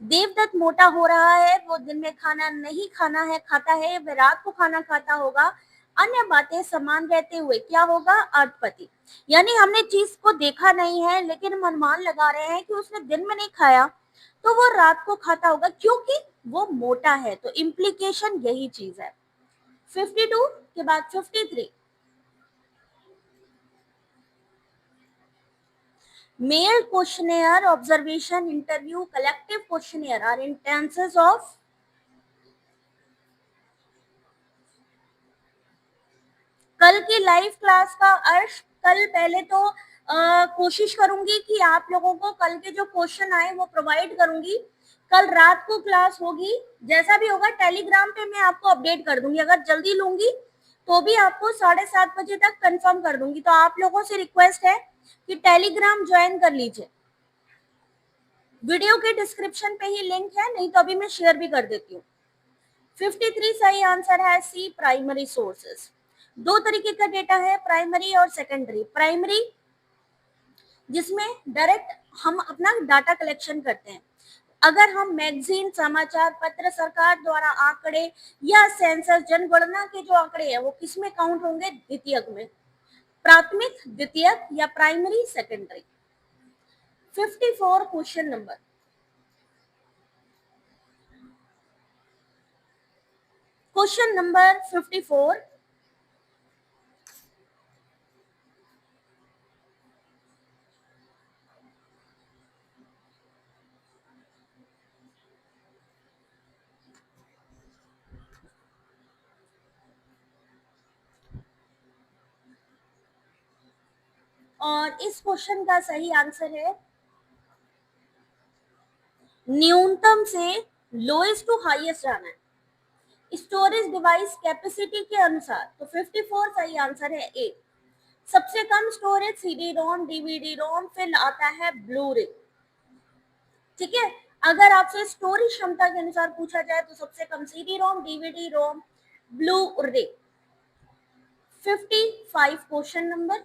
देवदत्त मोटा हो रहा है, वो दिन में खाना नहीं खाना है खाता है, वह रात को खाना खाता होगा, अन्य बातें समान रहते हुए क्या होगा? अर्थपति। यानी हमने चीज को देखा नहीं है लेकिन हम अनुमान लगा रहे हैं कि उसने दिन में नहीं खाया तो वो रात को खाता होगा क्योंकि वो मोटा है, तो इम्प्लीकेशन यही चीज है। 52 के बाद 53, mail questionnaire, observation, interview, collective questionnaire are instances of. कल की लाइव क्लास का अर्श, कल पहले तो कोशिश करूंगी कि आप लोगों को कल के जो क्वेश्चन आए वो प्रोवाइड करूंगी। कल रात को क्लास होगी, जैसा भी होगा टेलीग्राम पे मैं आपको अपडेट कर दूंगी। अगर जल्दी लूंगी तो भी आपको 7:30 बजे तक कंफर्म कर दूंगी। तो आप लोगों से रिक्वेस्ट है कि टेलीग्राम ज्वाइन कर लीजिए। वीडियो के डिस्क्रिप्शन पे ही लिंक है, नहीं तो अभी मैं शेयर भी कर देती हूँ। 53 सही आंसर है सी, प्राइमरी सोर्सेस। दो तरीके का डेटा है, प्राइमरी और सेकेंडरी। प्राइमरी जिसमें डायरेक्ट हम अपना डाटा कलेक्शन करते हैं। अगर हम मैगजीन, समाचार पत्र, सरकार द्वारा आंकड़े या सेंसस, जनगणना के जो आंकड़े हैं वो किस में काउंट होंगे? द्वितीयक में। प्राथमिक, द्वितीयक या primary, secondary. 54 question number. Question number 54। और इस क्वेश्चन का सही आंसर है न्यूनतम से लोएस्ट टू हाईएस्ट जाना है स्टोरेज डिवाइस कैपेसिटी के अनुसार। तो 54 सही आंसर है ए। सबसे कम स्टोरेज सीडी रोम, डीवीडी रोम, फिर आता है ब्लू रे। ठीक है, अगर आपसे स्टोरेज क्षमता के अनुसार पूछा जाए तो सबसे कम सीडी रोम, डीवीडी रोम, ब्लू रे। 55 क्वेश्चन नंबर।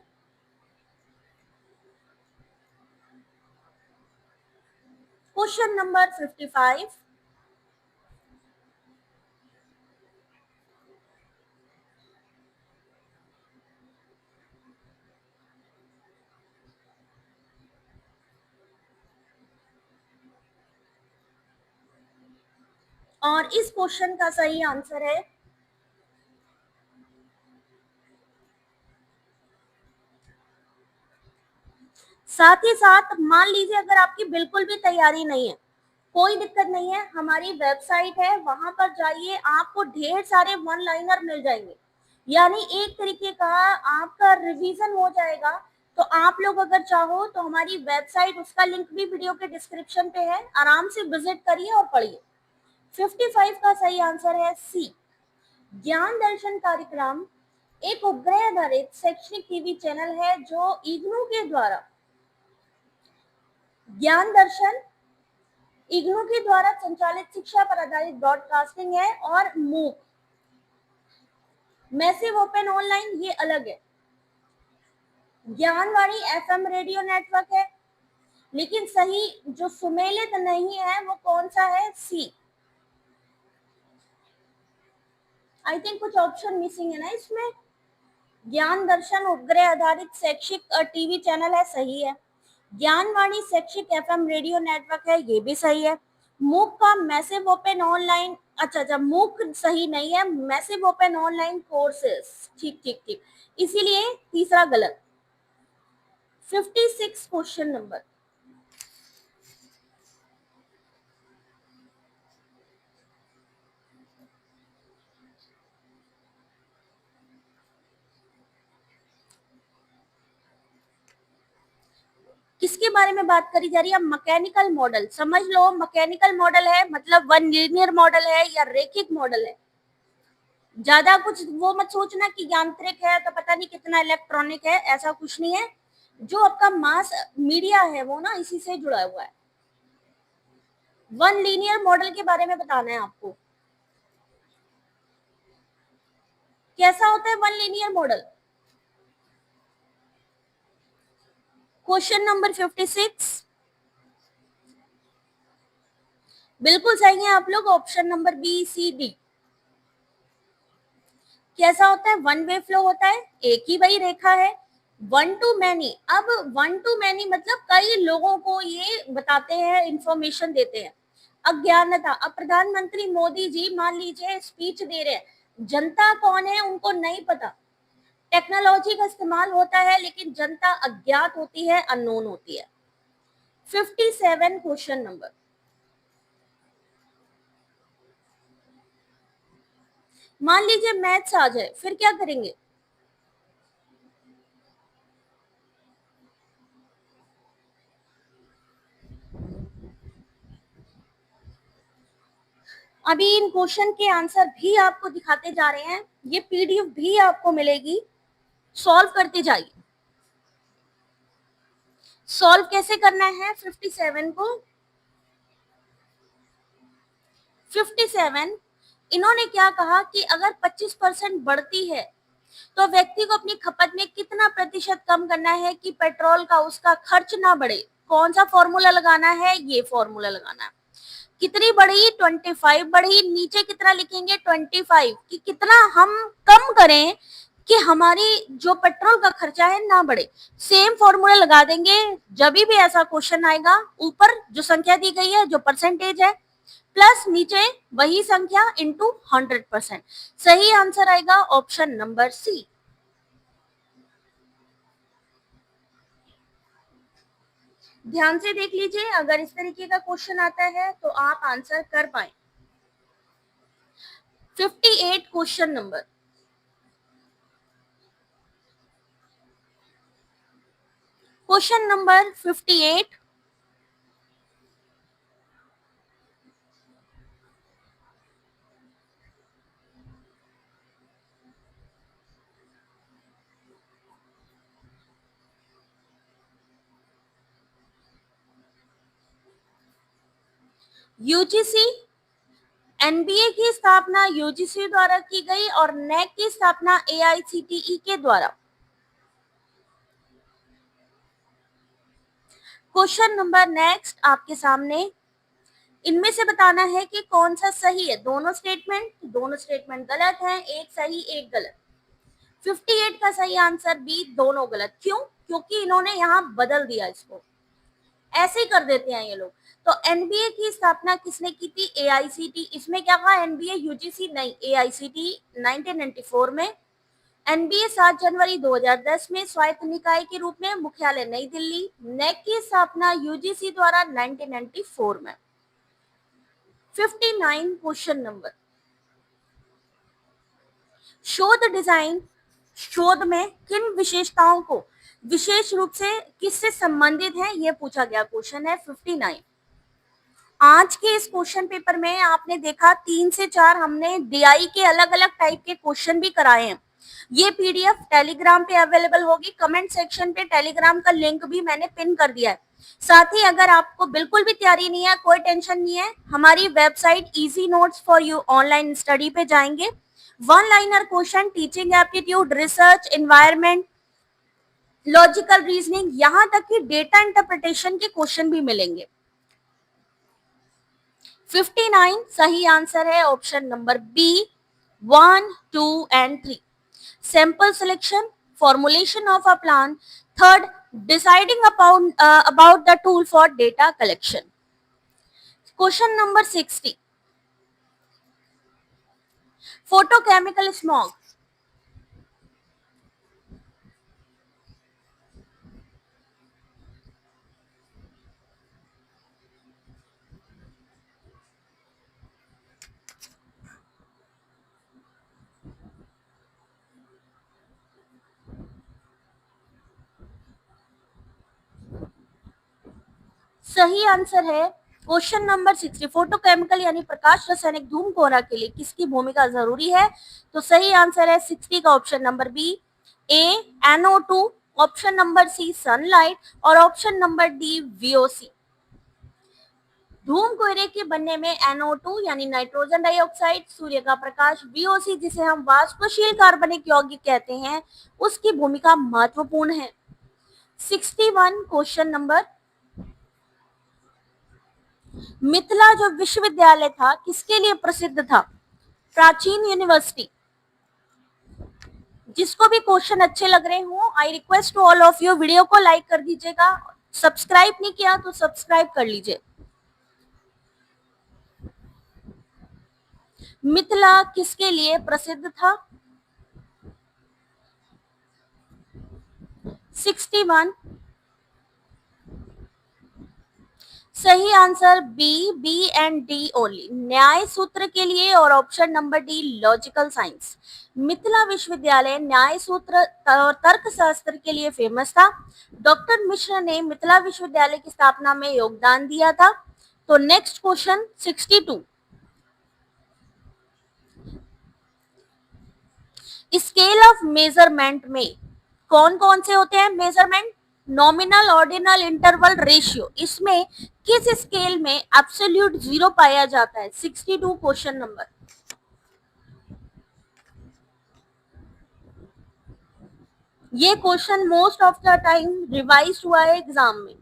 Question number 55। और इस क्वेश्चन का सही आंसर है साथ ही साथ मान लीजिए अगर आपकी बिल्कुल भी तैयारी नहीं है, कोई दिक्कत नहीं है, हमारी वेबसाइट है, वहां पर जाइए, आपको ढेर सारे वन लाइनर मिल जाएंगे। यानी एक तरीके का आपका रिवीजन हो जाएगा। तो आप लोग अगर चाहो तो हमारी वेबसाइट, उसका लिंक भी वीडियो के डिस्क्रिप्शन पे है, आराम से विजिट करिए और पढ़िए। 55 का सही आंसर है सी। ज्ञान दर्शन कार्यक्रम एक उपग्रह आधारित शैक्षणिक टीवी चैनल है जो इग्नू के द्वारा, ज्ञान दर्शन इग्नू के द्वारा संचालित शिक्षा पर आधारित ब्रॉडकास्टिंग है। और मूक, मैसिव ओपन ऑनलाइन, ये अलग है। ज्ञानवाणी एफएम रेडियो नेटवर्क है। लेकिन सही जो सुमेलित नहीं है वो कौन सा है? सी। आई थिंक कुछ ऑप्शन मिसिंग है ना इसमें। ज्ञान दर्शन उपग्रह आधारित शैक्षिक टीवी चैनल है, सही है। ज्ञानवाणी शैक्षिक एफएम रेडियो नेटवर्क है, ये भी सही है। मूक का मैसिव ओपन ऑनलाइन, अच्छा मूक सही नहीं है, मैसिव ओपन ऑनलाइन कोर्सेस। ठीक ठीक ठीक, इसीलिए तीसरा गलत। 56 क्वेश्चन नंबर। किसके बारे में बात करी जा रही है? Mechanical model. समझ लो, मैकेनिकल मॉडल है मतलब वन लीनियर मॉडल है या रेखिक मॉडल है। ज्यादा कुछ वो मत सोचना कि यांत्रिक है तो पता नहीं कितना इलेक्ट्रॉनिक है, ऐसा कुछ नहीं है। जो आपका मास मीडिया है वो ना इसी से जुड़ा हुआ है। वन लीनियर मॉडल के बारे में बताना है आपको। कैसा होता है one linear model? Question number 56 बिल्कुल सही है आप लोग। ऑप्शन नंबर बी, सी, डी। कैसा होता है? वन वे फ्लो होता है, एक ही वही रेखा है। वन टू मैनी, अब वन टू मैनी मतलब कई लोगों को ये बताते हैं, इंफॉर्मेशन देते हैं। अज्ञानता, अब प्रधानमंत्री मोदी जी मान लीजिए स्पीच दे रहे हैं, जनता कौन है उनको नहीं पता। टेक्नोलॉजी का इस्तेमाल होता है लेकिन जनता अज्ञात होती है, अननोन होती है। 57 क्वेश्चन नंबर। मान लीजिए मैथ्स आ जाए, फिर क्या करेंगे? अभी इन क्वेश्चन के आंसर भी आपको दिखाते जा रहे हैं, ये पीडीएफ भी आपको मिलेगी, सॉल्व करते जाइए। सॉल्व कैसे करना है 57 को? 57 इन्होंने क्या कहा कि अगर 25% बढ़ती है तो व्यक्ति को अपनी खपत में कितना प्रतिशत कम करना है कि पेट्रोल का उसका खर्च ना बढ़े। कौन सा फॉर्मूला लगाना है? ये फॉर्मूला लगाना है। कितनी बढ़ी? 25 बढ़ी। नीचे कितना लिखेंगे? 25 कि कितना हम कम करें कि हमारी जो पेट्रोल का खर्चा है ना बढ़े। सेम फॉर्मूला लगा देंगे जब भी ऐसा क्वेश्चन आएगा। ऊपर जो संख्या दी गई है, जो परसेंटेज है, प्लस नीचे वही संख्या इंटू 100%। सही आंसर आएगा ऑप्शन नंबर सी। ध्यान से देख लीजिए, अगर इस तरीके का क्वेश्चन आता है तो आप आंसर कर पाए। 58 question number. Question number 58। UGC NBA की स्थापना यूजीसी द्वारा की गई और नेक की स्थापना एआईसीटीई के द्वारा। क्वेश्चन नंबर नेक्स्ट आपके सामने, इनमें से बताना है कि कौन सा सही है। दोनों स्टेटमेंट गलत हैं, एक सही एक गलत। 58 का सही आंसर बी, दोनों गलत। क्यों? क्योंकि इन्होंने यहां बदल दिया, इसको ऐसे ही कर देते हैं ये लोग। तो एनबीए की स्थापना किसने की थी? एआईसीटी। इसमें क्या कहा? एनबीए यूजीसी नहीं, एआईसीटी 1994 में। एनबीए 7 जनवरी 2010 में स्वायत्त निकाय के रूप में, मुख्यालय नई दिल्ली। नेक की स्थापना यूजीसी द्वारा 1994 में। 59 क्वेश्चन नंबर। शोध डिजाइन, शोध में किन विशेषताओं को विशेष रूप से किससे संबंधित है, यह पूछा गया क्वेश्चन है 59। आज के इस क्वेश्चन पेपर में आपने देखा 3 से 4 हमने डीआई के अलग अलग टाइप के क्वेश्चन भी कराए हैं। ये पीडीएफ टेलीग्राम पे अवेलेबल होगी। कमेंट सेक्शन पे टेलीग्राम का लिंक भी मैंने पिन कर दिया है। साथ ही अगर आपको बिल्कुल भी तैयारी नहीं है, कोई टेंशन नहीं है, हमारी website easy notes for you online study पे जाएंगे। One liner question, teaching aptitude, research, environment, logical reasoning, यहाँ तक कि डेटा इंटरप्रिटेशन के क्वेश्चन भी मिलेंगे। 59 सही आंसर है option number B, 1, 2 and 3। Sample selection, formulation of a plan, third deciding about the tool for data collection. Question number 60, photochemical smog. सही answer है क्वेश्चन नंबर 60। फोटोकेमिकल यानी प्रकाश रासायनिक धूम कोहरा के लिए किसकी भूमिका जरूरी है? तो सही आंसर है 60 का option number B, A NO2, option number C sunlight और ऑप्शन नंबर डी VOC। धूम कोहरे के बनने में NO2 यानी नाइट्रोजन डाइऑक्साइड, सूर्य का प्रकाश, VOC जिसे हम वाष्पशील कार्बनिक यौगिक कहते हैं, उसकी भूमिका महत्वपूर्ण है। 61 क्वेश्चन नंबर। मिथिला जो विश्वविद्यालय था किसके लिए प्रसिद्ध था? प्राचीन यूनिवर्सिटी। जिसको भी क्वेश्चन अच्छे लग रहे हो, I request to all of you, video को लाइक कर दीजिएगा। सब्सक्राइब नहीं किया तो सब्सक्राइब कर लीजिए। मिथिला किसके लिए प्रसिद्ध था? 61 सही answer B and D only, Nyaya Sutra के लिए और option number D logical science. Mithila विश्वविद्यालय न्याय सूत्र और तर्क शास्त्र के लिए फेमस था। डॉक्टर मिश्र ने मिथिला विश्वविद्यालय की स्थापना में योगदान दिया था। तो next question 62, scale of measurement में कौन कौन से होते हैं measurement? Nominal, ordinal, interval, ratio. इसमें किस स्केल में एब्सोल्यूट जीरो पाया जाता है? 62 क्वेश्चन नंबर। ये question most of the time revise हुआ है एग्जाम में।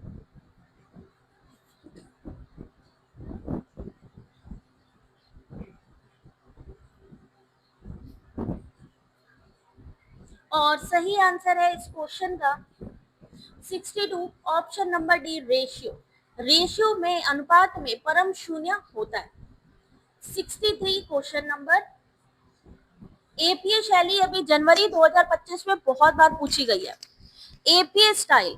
और सही आंसर है इस क्वेश्चन का 62 option number D, ratio. Ratio में, अनुपात में परम शून्य होता है। 63 क्वेश्चन नंबर, एपीए शैली अभी जनवरी 2025 में बहुत बार पूछी गई है। एपीए स्टाइल,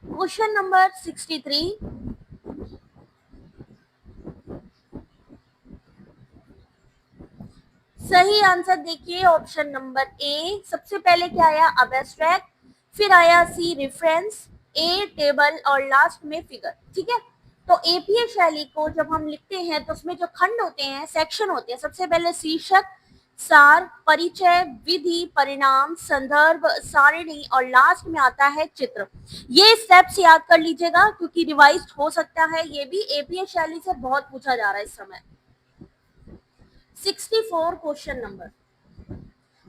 क्वेश्चन नंबर 63, सही आंसर देखिए ऑप्शन नंबर ए। सबसे पहले क्या आया? अब्स्ट्रैक्ट, फिर आया सी रेफरेंस, ए टेबल और लास्ट में फिगर। ठीक है, तो एपीए शैली को जब हम लिखते हैं तो उसमें जो खंड होते हैं, सेक्शन होते हैं, सबसे पहले शीर्षक, सार, परिचय, विधि, परिणाम, संदर्भ, सारिणी और लास्ट में आता है चित्र। ये स्टेप्स याद कर लीजिएगा क्योंकि रिवाइज हो सकता है। ये भी एपीए शैली से बहुत पूछा जा रहा है इस समय। 64 क्वेश्चन नंबर,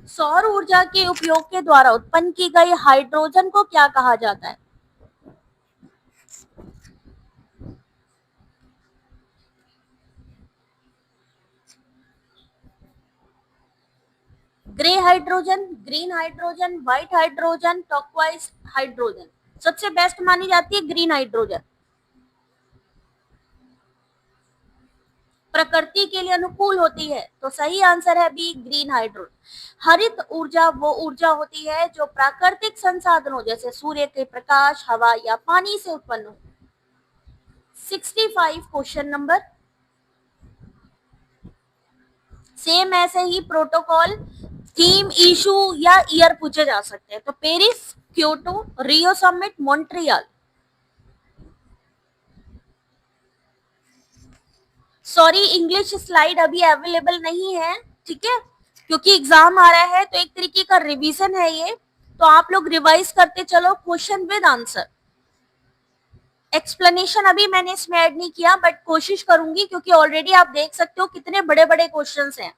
सौर ऊर्जा के उपयोग के द्वारा उत्पन्न की गई हाइड्रोजन को क्या कहा जाता है? Grey hydrogen, green hydrogen, white hydrogen, turquoise hydrogen. सबसे बेस्ट मानी जाती है ग्रीन हाइड्रोजन, प्रकृति के लिए अनुकूल होती है। तो सही आंसर है बी, ग्रीन हाइड्रोजन। हरित ऊर्जा वो ऊर्जा होती है जो प्राकृतिक संसाधनों जैसे सूर्य के प्रकाश, हवा या पानी से उत्पन्न हो। 65 क्वेश्चन नंबर, सेम ऐसे ही प्रोटोकॉल, थीम, इशू या ईयर पूछे जा सकते हैं। तो Paris, Kyoto, Rio summit, Montreal. Sorry, English slide अभी अवेलेबल नहीं है, ठीक है, क्योंकि एग्जाम आ रहा है तो एक तरीके का रिवीजन है ये। तो आप लोग रिवाइज करते चलो क्वेश्चन विद आंसर। एक्सप्लेनेशन अभी मैंने इसमें ऐड नहीं किया बट कोशिश करूंगी क्योंकि ऑलरेडी आप देख सकते हो कितने बड़े बड़े क्वेश्चंस हैं।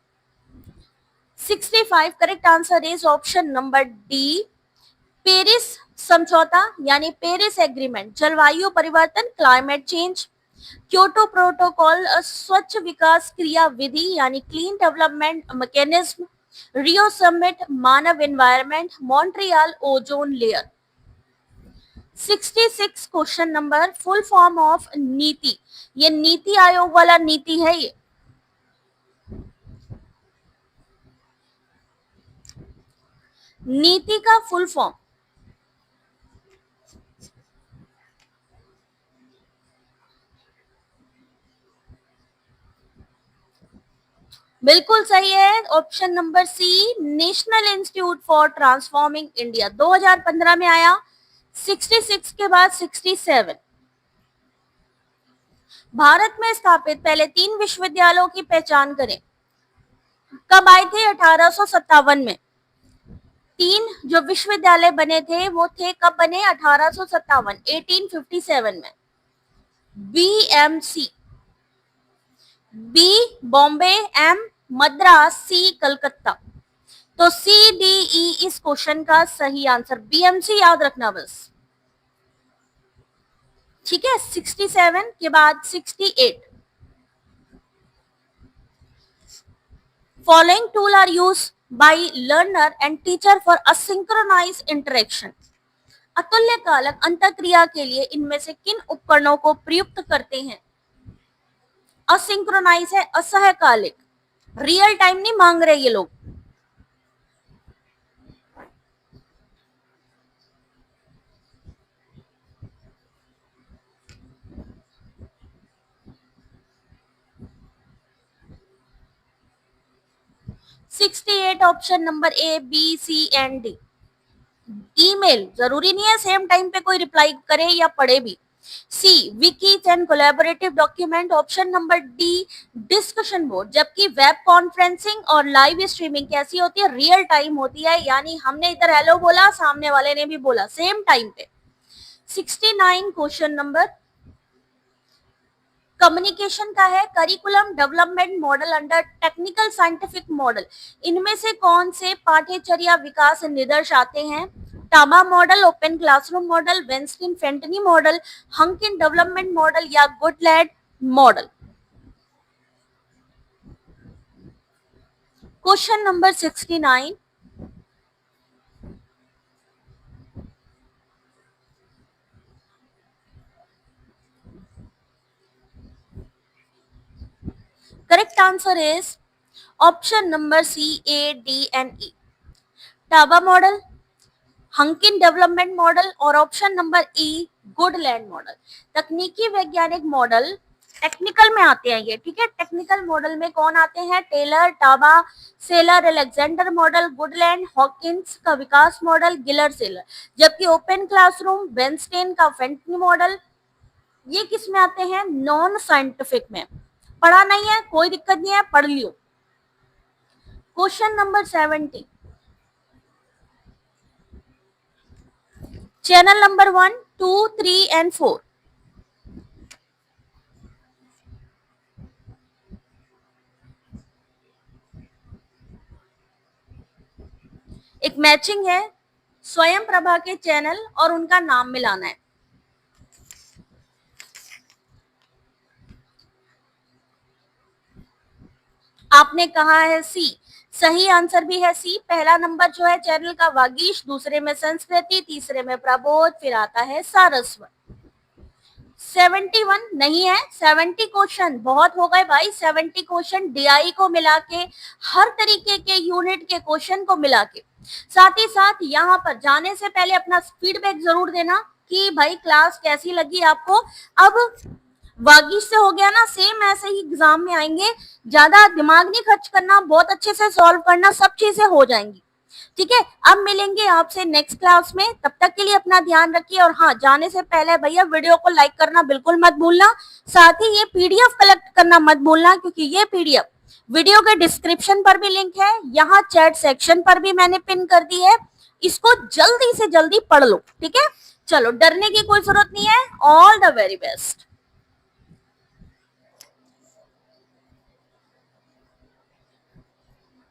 65 correct answer is option number D, Paris समझौता यानी पेरिस एग्रीमेंट, जलवायु परिवर्तन, क्लाइमेट चेंज। क्योटो प्रोटोकॉल, स्वच्छ विकास क्रिया विधि यानी clean development mechanism. Rio summit, Manav environment. Montreal, ozone layer. 66 question number, full form of नीति। ये नीति आयोग वाला नीति है ये। नीति का फुल फॉर्म, बिल्कुल सही है option number C, national institute for transforming India 2015 में आया। 66 के बाद 67, भारत में स्थापित पहले 3 विश्वविद्यालयों की पहचान करें। कब आए थे? 1857 में। 3 जो विश्वविद्यालय बने थे वो थे, कब बने? 1857, 1857 में। BMC, B Bombay, M Madras, C Calcutta. तो सी डी ई इस क्वेश्चन का सही आंसर, बीएमसी याद रखना बस, ठीक है। 67 के बाद 68, following tool are use by learner and teacher for asynchronize interaction. अतुल्यकालक अंतःक्रिया के लिए इनमें से किन उपकरणों को प्रयुक्त करते हैं? असिंक्रोनाइज है असहकालिक, रियल टाइम नहीं मांग रहे ये लोग। Sixty eight option number A, B, C and D. Email, जरूरी नहीं है सेम टाइम पे कोई रिप्लाई करे या पढ़े भी। C wikis and collaborative document. Option number D discussion board. जबकि वेब कॉन्फ्रेंसिंग और लाइव स्ट्रीमिंग कैसी होती है, रियल टाइम होती है, यानी हमने इधर हेलो बोला, सामने वाले ने भी बोला सेम टाइम पे। 69 क्वेश्चन नंबर कम्युनिकेशन का है। Curriculum development model under technical scientific model, इनमें से कौन से पाठ्यचर्या विकास निर्देश आते हैं? Taba model, open classroom model, Weinstein Fantini model, Hunkins development model या Goodlad model. Question number 69 correct answer is option number C, A, D and E. Taba model, Hunkins development model और option number E Goodlad model. तकनीकी वैज्ञानिक model technical में आते हैं ये, ठीक है। टेक्निकल मॉडल में कौन आते हैं? Taylor, Taba, Saylor, Alexander model, Goodlad, Hawkins का विकास मॉडल, गिलर, सेलर। जबकि ओपन क्लासरूम, वेंस्टेन का फेंटनी मॉडल, ये किस में आते हैं? नॉन साइंटिफिक में। पढ़ा नहीं है कोई दिक्कत नहीं है, पढ़ लियो। Question number 70 channel number 1, 2, 3 and 4। एक मैचिंग है, स्वयं प्रभा के चैनल और उनका नाम मिलाना है। आपने कहा है सी, सही आंसर भी है सी। पहला नंबर जो है चैनल का वागीश, दूसरे में संस्कृति, तीसरे में प्रबोध, फिर आता है सारस्वत। 71 नहीं है, 70 क्वेश्चन बहुत हो गए भाई। 70 क्वेश्चन डीआई को मिला के, हर तरीके के यूनिट के क्वेश्चन को मिला के। साथ ही साथ यहाँ पर जाने से पहले अपना फीडबैक जरूर देना कि भाई क्लास कैसी लगी आपको। अब वागीश से हो गया ना, सेम ऐसे ही एग्जाम में आएंगे, ज्यादा दिमाग नहीं खर्च करना, बहुत अच्छे से सॉल्व करना, सब चीजें हो जाएंगी, ठीक है। अब मिलेंगे आपसे नेक्स्ट क्लास में, तब तक के लिए अपना ध्यान रखिए। और हाँ, जाने से पहले भैया वीडियो को लाइक करना बिल्कुल मत भूलना, साथ ही ये पीडीएफ कलेक्ट करना मत भूलना, क्योंकि ये पीडीएफ वीडियो के डिस्क्रिप्शन पर भी लिंक है, यहाँ चैट सेक्शन पर भी मैंने पिन कर दी है। इसको जल्दी से जल्दी पढ़ लो, ठीक है। चलो, डरने की कोई जरूरत नहीं है। All the very best.